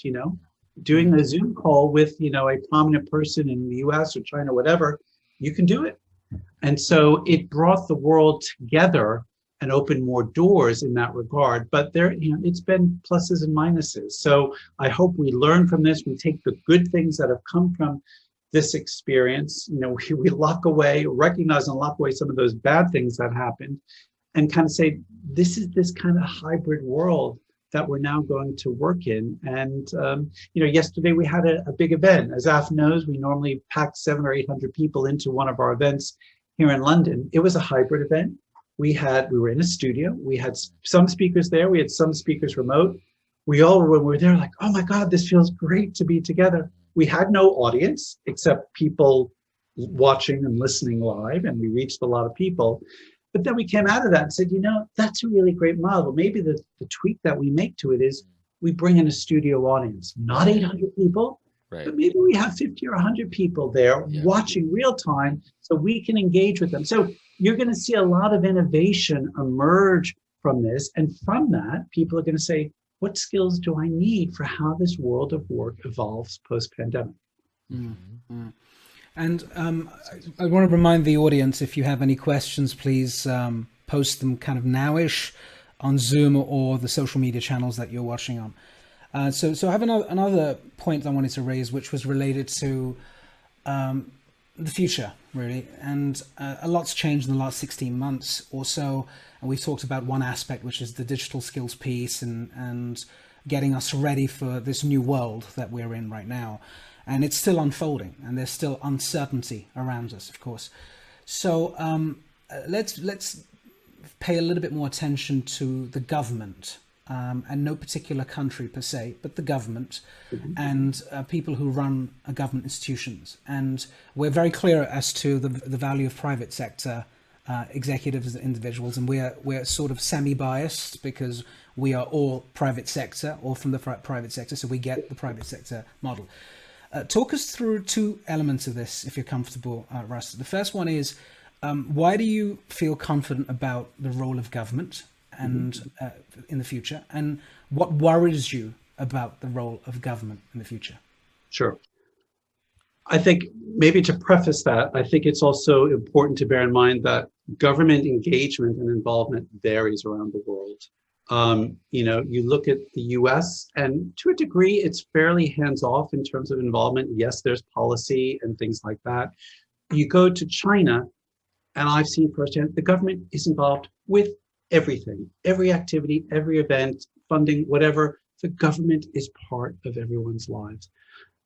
Doing a Zoom call with, a prominent person in the US or China, whatever, you can do it. And so it brought the world together and opened more doors in that regard. But there, it's been pluses and minuses. So I hope we learn from this. We take the good things that have come from this experience. We lock away, recognize and lock away some of those bad things that happened and kind of say, this is this kind of hybrid world that we're now going to work in. And, yesterday we had a big event. As Af knows, we normally pack 700 or 800 people into one of our events here in London. It was a hybrid event. We were in a studio. We had some speakers there. We had some speakers remote. We all, when we were there, like, oh my God, this feels great to be together. We had no audience except people watching and listening live, and we reached a lot of people. But then we came out of that and said, that's a really great model. Maybe the tweak that we make to it is we bring in a studio audience, not 800 people, right, but maybe we have 50 or 100 people there watching real time so we can engage with them. So you're going to see a lot of innovation emerge from this. And from that, people are going to say, what skills do I need for how this world of work evolves post-pandemic? Mm-hmm. And I want to remind the audience, if you have any questions, please post them kind of nowish on Zoom or the social media channels that you're watching on. So I have another point I wanted to raise, which was related to the future, really. And a lot's changed in the last 16 months or so. And we've talked about one aspect, which is the digital skills piece and getting us ready for this new world that we're in right now. And it's still unfolding, and there's still uncertainty around us, of course. So let's pay a little bit more attention to the government, and no particular country per se, but the government and people who run government institutions. And we're very clear as to the value of private sector executives and individuals, and we're sort of semi-biased because we are all private sector or from the private sector, so we get the private sector model. Talk us through two elements of this, if you're comfortable, Russ. The first one is, why do you feel confident about the role of government and in the future? And what worries you about the role of government in the future? Sure. I think maybe to preface that, I think it's also important to bear in mind that government engagement and involvement varies around the world. You look at the US, and to a degree, it's fairly hands-off in terms of involvement. Yes, there's policy and things like that. You go to China, and I've seen firsthand, the government is involved with everything, every activity, every event, funding, whatever. The government is part of everyone's lives.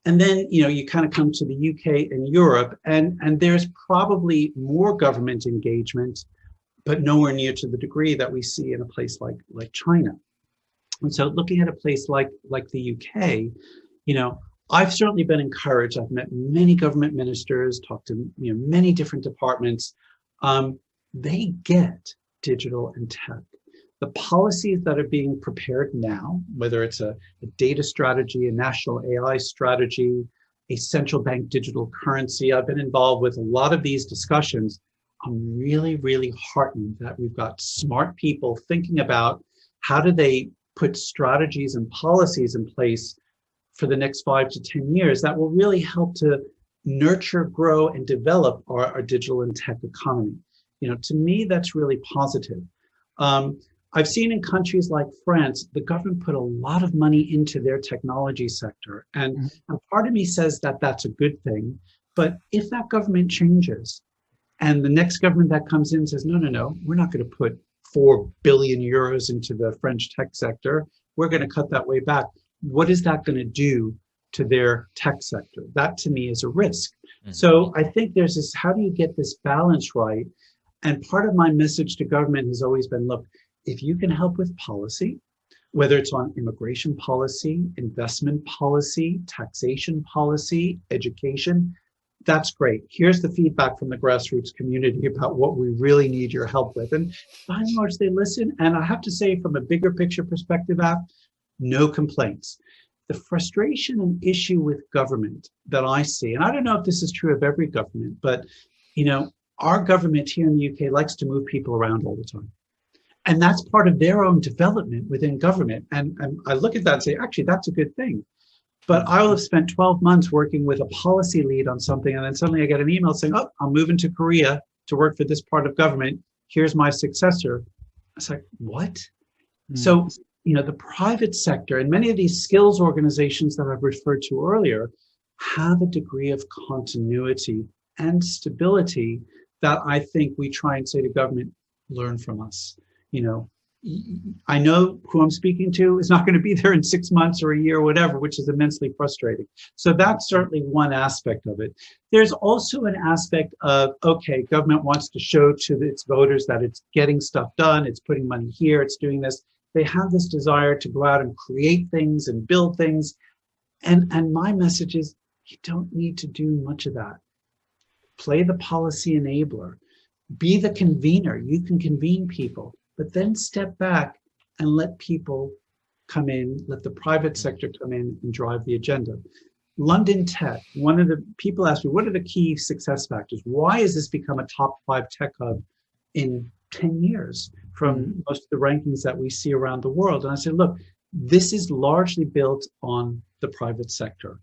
And then, you kind of come to the UK and Europe, and there's probably more government engagement, but nowhere near to the degree that we see in a place like China. And so looking at a place like the UK, I've certainly been encouraged. I've met many government ministers, talked to many different departments. They get digital and tech. The policies that are being prepared now, whether it's a data strategy, a national AI strategy, a central bank digital currency, I've been involved with a lot of these discussions. I'm really, really heartened that we've got smart people thinking about how do they put strategies and policies in place for the next 5 to 10 years that will really help to nurture, grow, and develop our digital and tech economy. To me, that's really positive. I've seen in countries like France, the government put a lot of money into their technology sector. And part of me says that that's a good thing. But if that government changes and the next government that comes in says, no, we're not going to put 4 billion euros into the French tech sector, we're going to cut that way back. What is that going to do to their tech sector? That to me is a risk. So I think there's this, how do you get this balance right? And part of my message to government has always been, look, if you can help with policy, whether it's on immigration policy, investment policy, taxation policy, education, that's great. Here's the feedback from the grassroots community about what we really need your help with. And by and large, they listen. And I have to say, from a bigger picture perspective, no complaints. The frustration and issue with government that I see, and I don't know if this is true of every government, but our government here in the UK likes to move people around all the time. And that's part of their own development within government. And I look at that and say, actually, that's a good thing. But I will have spent 12 months working with a policy lead on something. And then suddenly I get an email saying, oh, I'm moving to Korea to work for this part of government. Here's my successor. It's like, what? So, the private sector and many of these skills organizations that I've referred to earlier have a degree of continuity and stability that I think we try and say to government, learn from us. I know who I'm speaking to is not going to be there in 6 months or a year or whatever, which is immensely frustrating. So that's certainly one aspect of it. There's also an aspect of, okay, government wants to show to its voters that it's getting stuff done, it's putting money here, it's doing this. They have this desire to go out and create things and build things. And my message is, you don't need to do much of that. Play the policy enabler. Be the convener. You can convene people, but then step back and let people come in, let the private sector come in and drive the agenda. London Tech, one of the people asked me, what are the key success factors? Why has this become a top 5 tech hub in 10 years from most of the rankings that we see around the world? And I said, look, this is largely built on the private sector.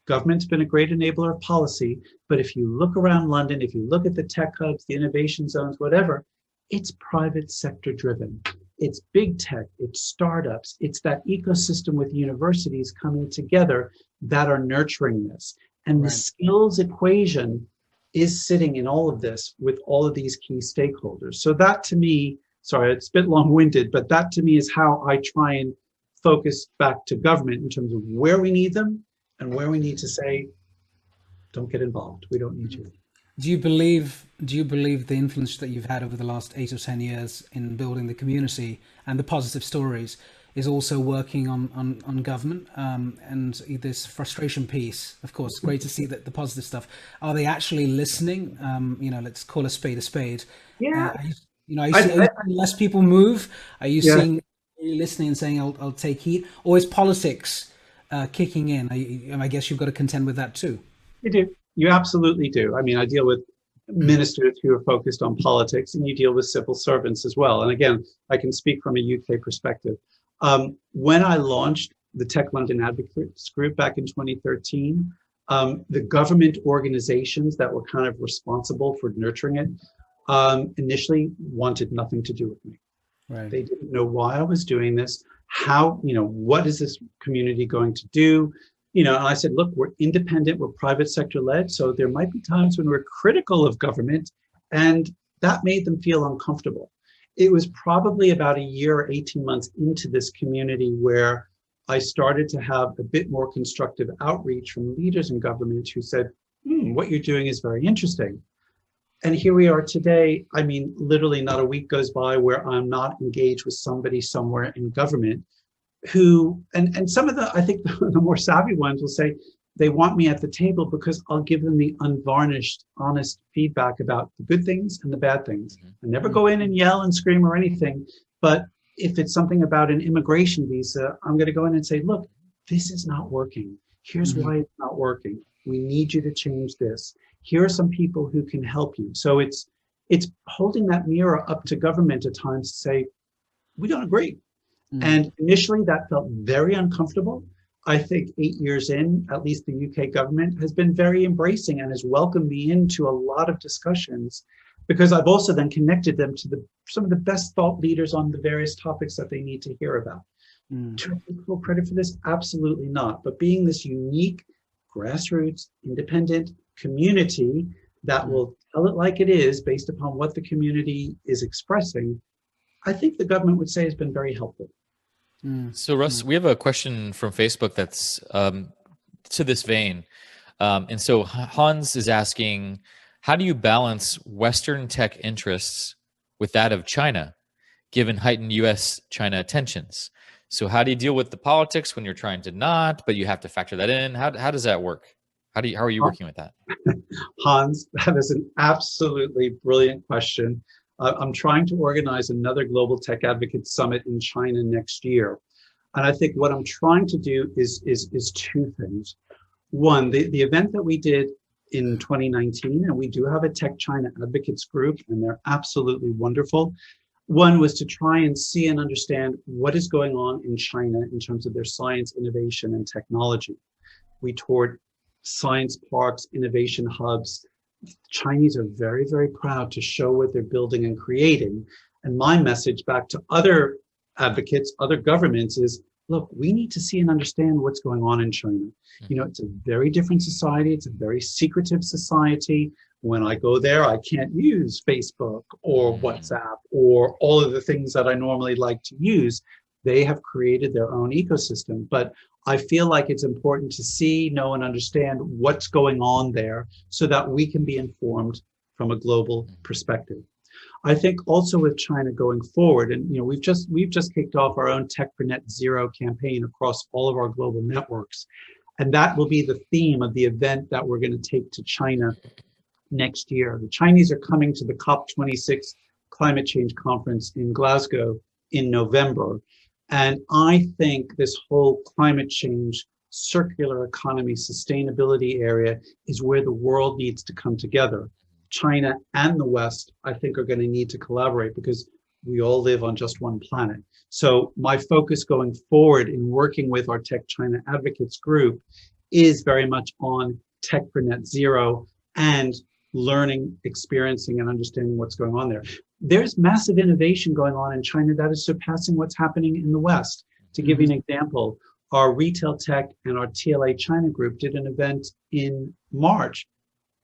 Government's been a great enabler of policy, but if you look around London, if you look at the tech hubs, the innovation zones, whatever, it's private sector driven. It's big tech, it's startups, it's that ecosystem with universities coming together that are nurturing this. And the skills equation is sitting in all of this with all of these key stakeholders. So that to me, sorry, it's a bit long-winded, but that to me is how I try and focus back to government in terms of where we need them and where we need to say, don't get involved. We don't need you. Do you believe the influence that you've had over the last 8 or 10 years in building the community and the positive stories is also working on government and this frustration piece? Of course, great to see that the positive stuff. Are they actually listening? Let's call a spade a spade. Yeah. Are you seeing less people move? Are you seeing listening and saying, I'll take heed? Or is politics kicking in. I guess you've got to contend with that too. You do. You absolutely do. I mean, I deal with ministers who are focused on politics, and you deal with civil servants as well. And again, I can speak from a UK perspective. When I launched the Tech London Advocates Group back in 2013, the government organizations that were kind of responsible for nurturing it initially wanted nothing to do with me. Right. They didn't know why I was doing this. How, what is this community going to do? And I said, look, we're independent, we're private sector led. So there might be times when we're critical of government, and that made them feel uncomfortable. It was probably about a year or 18 months into this community where I started to have a bit more constructive outreach from leaders in government who said, what you're doing is very interesting. And here we are today. I mean, literally not a week goes by where I'm not engaged with somebody somewhere in government who, and some of I think the more savvy ones will say they want me at the table because I'll give them the unvarnished, honest feedback about the good things and the bad things. I never go in and yell and scream or anything, but if it's something about an immigration visa, I'm going to go in and say, look, this is not working. Here's why it's not working. We need you to change this. Here are some people who can help you. So it's holding that mirror up to government at times to say, we don't agree. And initially that felt very uncomfortable. I think 8 years in, at least the UK government has been very embracing and has welcomed me into a lot of discussions, because I've also then connected them to some of the best thought leaders on the various topics that they need to hear about. Do I take full credit for this? Absolutely not. But being this unique, grassroots, independent community that will tell it like it is based upon what the community is expressing, I think the government would say has been very helpful. So Russ, we have a question from Facebook that's to this vein. And so Hans is asking, how do you balance Western tech interests with that of China, given heightened US-China tensions? So how do you deal with the politics when you're trying to not, but you have to factor that in? How does that work? How are you working with that? Hans, that is an absolutely brilliant question. I'm trying to organize another Global Tech Advocates Summit in China next year. And I think what I'm trying to do is two things. One, the event that we did in 2019, and we do have a Tech China Advocates group, and they're absolutely wonderful. One was to try and see and understand what is going on in China in terms of their science, innovation, and technology. We toured science parks, innovation hubs. Chinese are very, very proud to show what they're building and creating. And my message back to other advocates, other governments is, look, we need to see and understand what's going on in China. It's a very different society. It's a very secretive society. When I go there, I can't use Facebook or WhatsApp or all of the things that I normally like to use. They have created their own ecosystem. But I feel like it's important to see, know, and understand what's going on there so that we can be informed from a global perspective. I think also with China going forward, and we've just kicked off our own Tech for Net Zero campaign across all of our global networks. And that will be the theme of the event that we're going to take to China next year. The Chinese are coming to the COP26 climate change conference in Glasgow in November. And I think this whole climate change, circular economy, sustainability area is where the world needs to come together. China and the West, I think, are going to need to collaborate because we all live on just one planet. So my focus going forward in working with our Tech China Advocates group is very much on Tech for Net Zero and learning, experiencing, and understanding what's going on there. There's massive innovation going on in China that is surpassing what's happening in the West. To give you an example, our Retail Tech and our TLA China group did an event in March,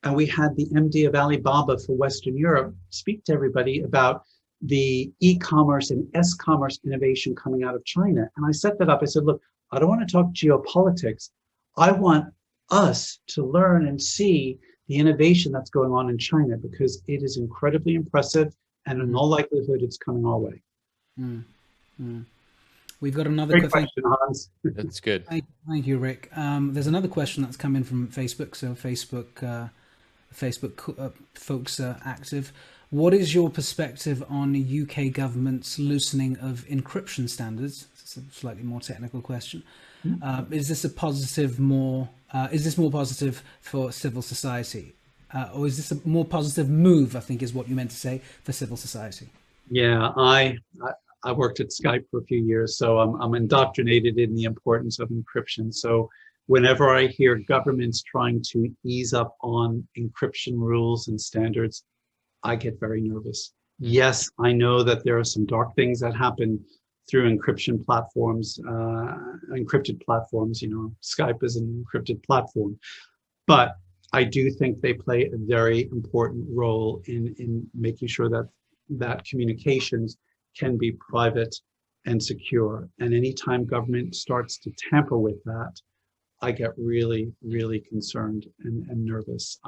and we had the MD of Alibaba for Western Europe speak to everybody about the e-commerce and S-commerce innovation coming out of China. And I set that up. I said, look, I don't want to talk geopolitics. I want us to learn and see the innovation that's going on in China because it is incredibly impressive, and in all likelihood, it's coming our way. We've got another question, Hans. That's good. Thank you, Rick. There's another question that's come in from Facebook. So Facebook folks are active. What is your perspective on UK government's loosening of encryption standards? It's a slightly more technical question. Is this more positive for civil society? Or is this a more positive move, I think is what you meant to say, for civil society? Yeah, I worked at Skype for a few years, so I'm indoctrinated in the importance of encryption. So whenever I hear governments trying to ease up on encryption rules and standards, I get very nervous. Yes, I know that there are some dark things that happen through encryption platforms, encrypted platforms. Skype is an encrypted platform, but I do think they play a very important role in making sure that communications can be private and secure. And anytime government starts to tamper with that, I get really, really concerned and nervous.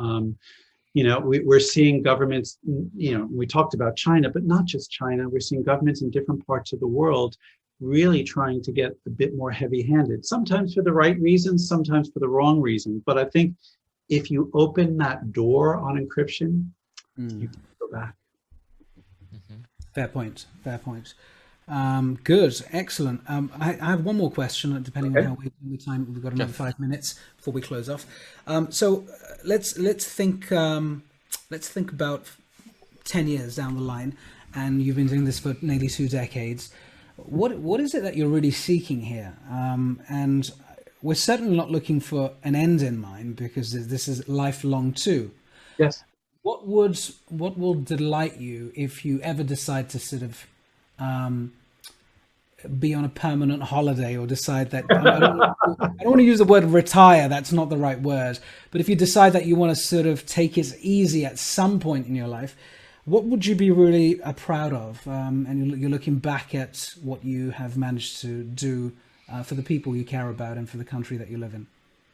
We're seeing governments, we talked about China, but not just China. We're seeing governments in different parts of the world really trying to get a bit more heavy-handed, sometimes for the right reasons, sometimes for the wrong reason. But I think if you open that door on encryption, you can go back. Fair point. Good, excellent. I have one more question, depending on how we time. We've got another 5 minutes before we close off. So let's think about 10 years down the line, and you've been doing this for nearly 2 decades. What is it that you're really seeking here? And we're certainly not looking for an end in mind, because this is lifelong too. Yes. What will delight you if you ever decide to sort of be on a permanent holiday, or decide that I don't want to use the word retire, that's not the right word, but if you decide that you want to sort of take it easy at some point in your life, what would you be really proud of? And you're looking back at what you have managed to do for the people you care about and for the country that you live in.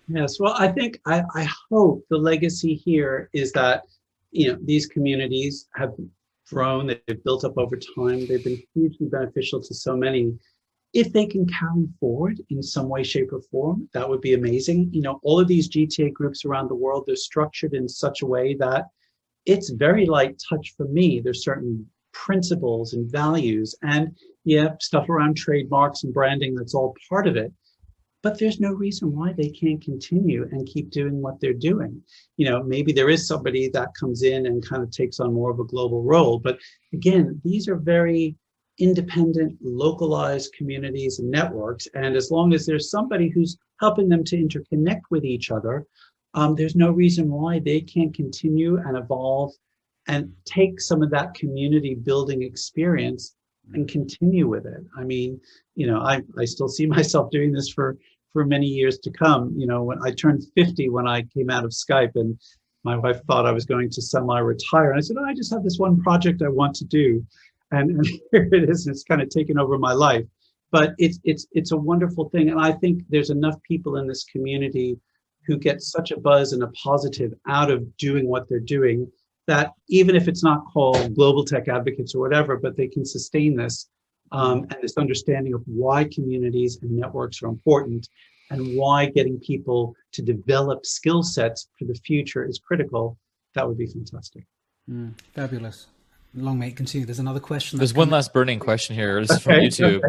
Yes, well, I hope the legacy here is that these communities have grown, they've built up over time, they've been hugely beneficial to so many. If they can carry forward in some way, shape, or form, that would be amazing. All of these GTA groups around the world, they're structured in such a way that it's very light touch for me. There's certain principles and values, and stuff around trademarks and branding, that's all part of it. But there's no reason why they can't continue and keep doing what they're doing. Maybe there is somebody that comes in and kind of takes on more of a global role. But again, these are very independent, localized communities and networks. And as long as there's somebody who's helping them to interconnect with each other, there's no reason why they can't continue and evolve and take some of that community building experience and continue with it. I mean, I still see myself doing this for many years to come. When I turned 50, when I came out of Skype, and my wife thought I was going to semi-retire. And I said, I just have this one project I want to do. And here it is, and it's kind of taken over my life. But it's a wonderful thing. And I think there's enough people in this community who get such a buzz and a positive out of doing what they're doing, that even if it's not called global tech advocates or whatever, but they can sustain this and this understanding of why communities and networks are important, and why getting people to develop skill sets for the future is critical. That would be fantastic. Fabulous. Long may it continue. There's another question. There's one last burning question here. This is from YouTube.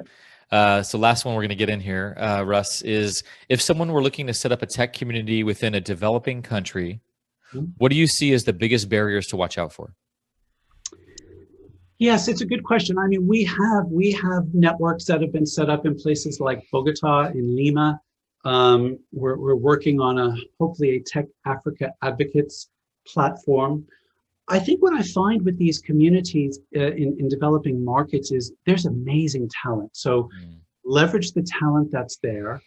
So last one we're going to get in here, Russ, is if someone were looking to set up a tech community within a developing country, what do you see as the biggest barriers to watch out for? Yes, it's a good question. I mean, we have networks that have been set up in places like Bogota, in Lima. We're working on hopefully a Tech Africa Advocates platform. I think what I find with these communities in developing markets is there's amazing talent. So leverage the talent that's there.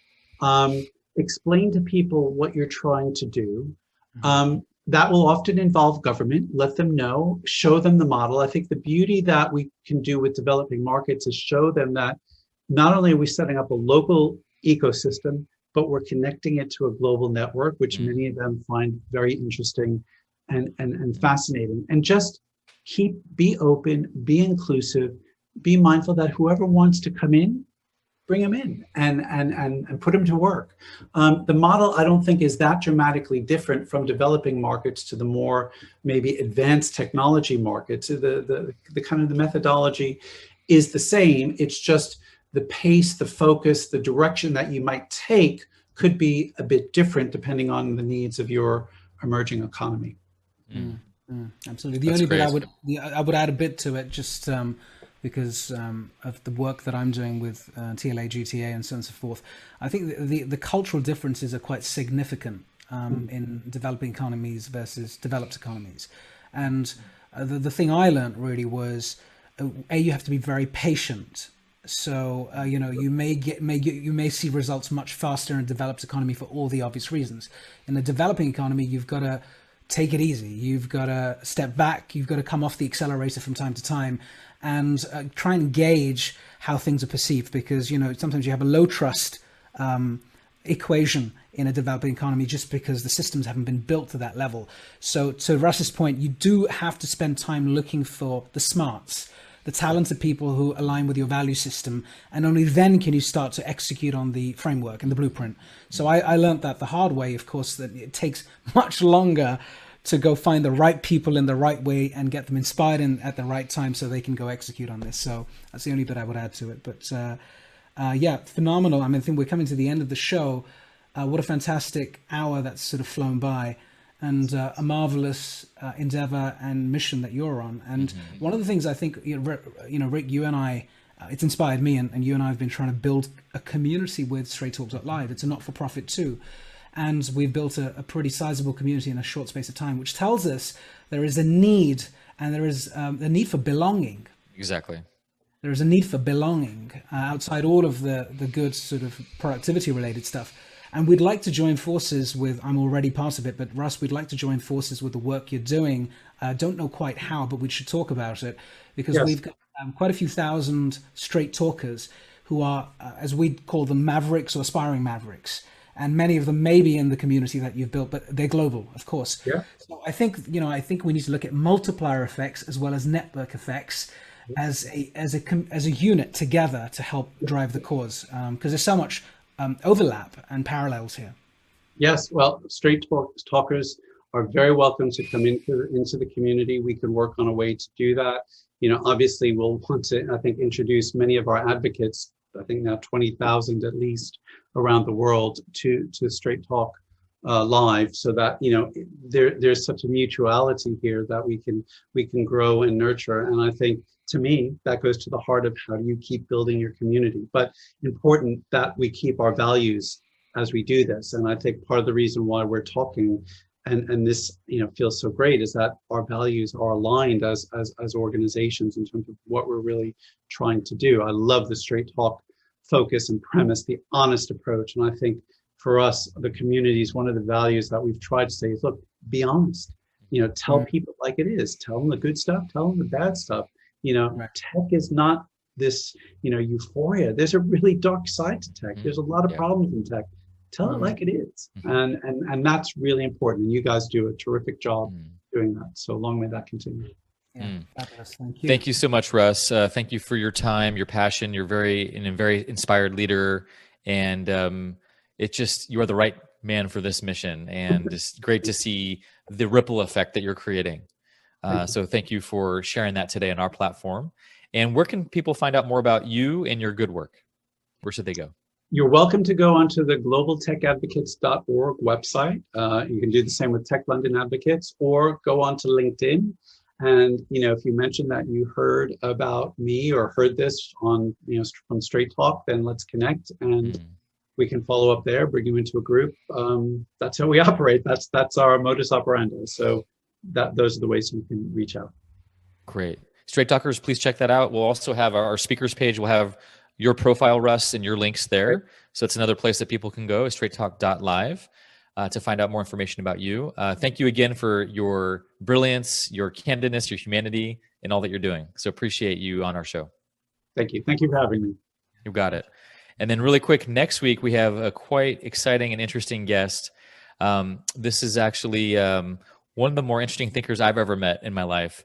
Explain to people what you're trying to do. That will often involve government. Let them know, show them the model. I think the beauty that we can do with developing markets is show them that not only are we setting up a local ecosystem, but we're connecting it to a global network, which many of them find very interesting and fascinating. And just be open, be inclusive, be mindful that whoever wants to come in bring them in and put them to work. The model, I don't think, is that dramatically different from developing markets to the more maybe advanced technology markets. The kind of the methodology is the same. It's just the pace, the focus, the direction that you might take could be a bit different depending on the needs of your emerging economy. Absolutely. The That's only bit great. I would add a bit to it, just because of the work that I'm doing with TLA, GTA, and so on and so forth. I think the cultural differences are quite significant in developing economies versus developed economies. And the thing I learned really was, you have to be very patient. So you may see results much faster in a developed economy for all the obvious reasons. In a developing economy, you've got to take it easy. You've got to step back. You've got to come off the accelerator from time to time and try and gauge how things are perceived, because sometimes you have a low trust equation in a developing economy just because the systems haven't been built to that level. So to Russ's point, you do have to spend time looking for the smarts, the talented people who align with your value system, and only then can you start to execute on the framework and the blueprint. So I learned that the hard way, of course, that it takes much longer to go find the right people in the right way and get them inspired at the right time so they can go execute on this. So that's the only bit I would add to it. But yeah, phenomenal. I mean, I think we're coming to the end of the show. What a fantastic hour that's sort of flown by, and a marvelous endeavor and mission that you're on. And one of the things I think, Rick, you and I, it's inspired me, and you and I have been trying to build a community with Straight Talk Live. It's a not-for-profit too. And we've built a pretty sizable community in a short space of time, which tells us there is a need, and there is a need for belonging. Exactly. There is a need for belonging outside all of the good sort of productivity-related stuff. And we'd like to join forces with, I'm already part of it, but Russ, we'd like to join forces with the work you're doing. Don't know quite how, but we should talk about it, because we've got quite a few thousand straight talkers who are, as we call them, mavericks or aspiring mavericks. And many of them may be in the community that you've built, but they're global, of course. Yeah. So I think we need to look at multiplier effects as well as network effects as a unit together to help drive the cause, because there's so much overlap and parallels here. Yes, well, straight talkers are very welcome to come into the community. We could work on a way to do that. Obviously, we'll want to, I think, introduce many of our advocates, I think now 20,000 at least around the world, to Straight Talk Live, so that there's such a mutuality here that we can grow and nurture. And I think, to me, that goes to the heart of how do you keep building your community, but important that we keep our values as we do this. And I think part of the reason why we're talking and this feels so great is that our values are aligned as organizations in terms of what we're really trying to do. I love the Straight Talk focus and premise, the honest approach. And I think for us, the community is one of the values that we've tried to say is, look, be honest, tell people like it is, tell them the good stuff, tell them the bad stuff. Tech is not this, euphoria. There's a really dark side to tech. There's a lot of problems in tech. Tell it like it is. And that's really important. And you guys do a terrific job doing that. So long may that continue. Yeah, fabulous. Thank you. Thank you so much, Russ. Thank you for your time, your passion. You're a very inspired leader, and you are the right man for this mission. And it's great to see the ripple effect that you're creating. So thank you for sharing that today on our platform. And where can people find out more about you and your good work? Where should they go? You're welcome to go onto the globaltechadvocates.org website. You can do the same with Tech London Advocates, or go onto LinkedIn. And, if you mention that you heard about me or heard this on, from Straight Talk, then let's connect and we can follow up there, bring you into a group. That's how we operate. That's our modus operandi. So those are the ways you can reach out. Great. Straight Talkers, please check that out. We'll also have our speakers page. We'll have your profile, Russ, and your links there. Great. So it's another place that people can go, straighttalk.live. To find out more information about you. Thank you again for your brilliance, your candidness, your humanity, and all that you're doing. So appreciate you on our show. Thank you. Thank you for having me. You got it. And then really quick, next week, we have a quite exciting and interesting guest. This is actually one of the more interesting thinkers I've ever met in my life.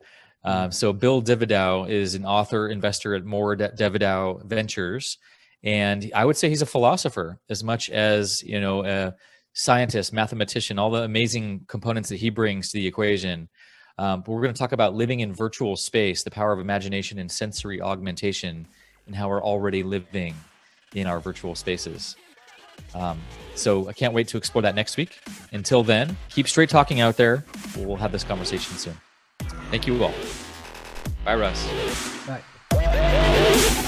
So Bill Dividow is an author, investor at More Dividow Ventures. And I would say he's a philosopher as much as, a scientist, mathematician, all the amazing components that he brings to the equation. But we're going to talk about living in virtual space, the power of imagination and sensory augmentation, and how we're already living in our virtual spaces. So I can't wait to explore that next week. Until then, keep straight talking out there. We'll have this conversation soon. Thank you all. Bye, Russ. Bye.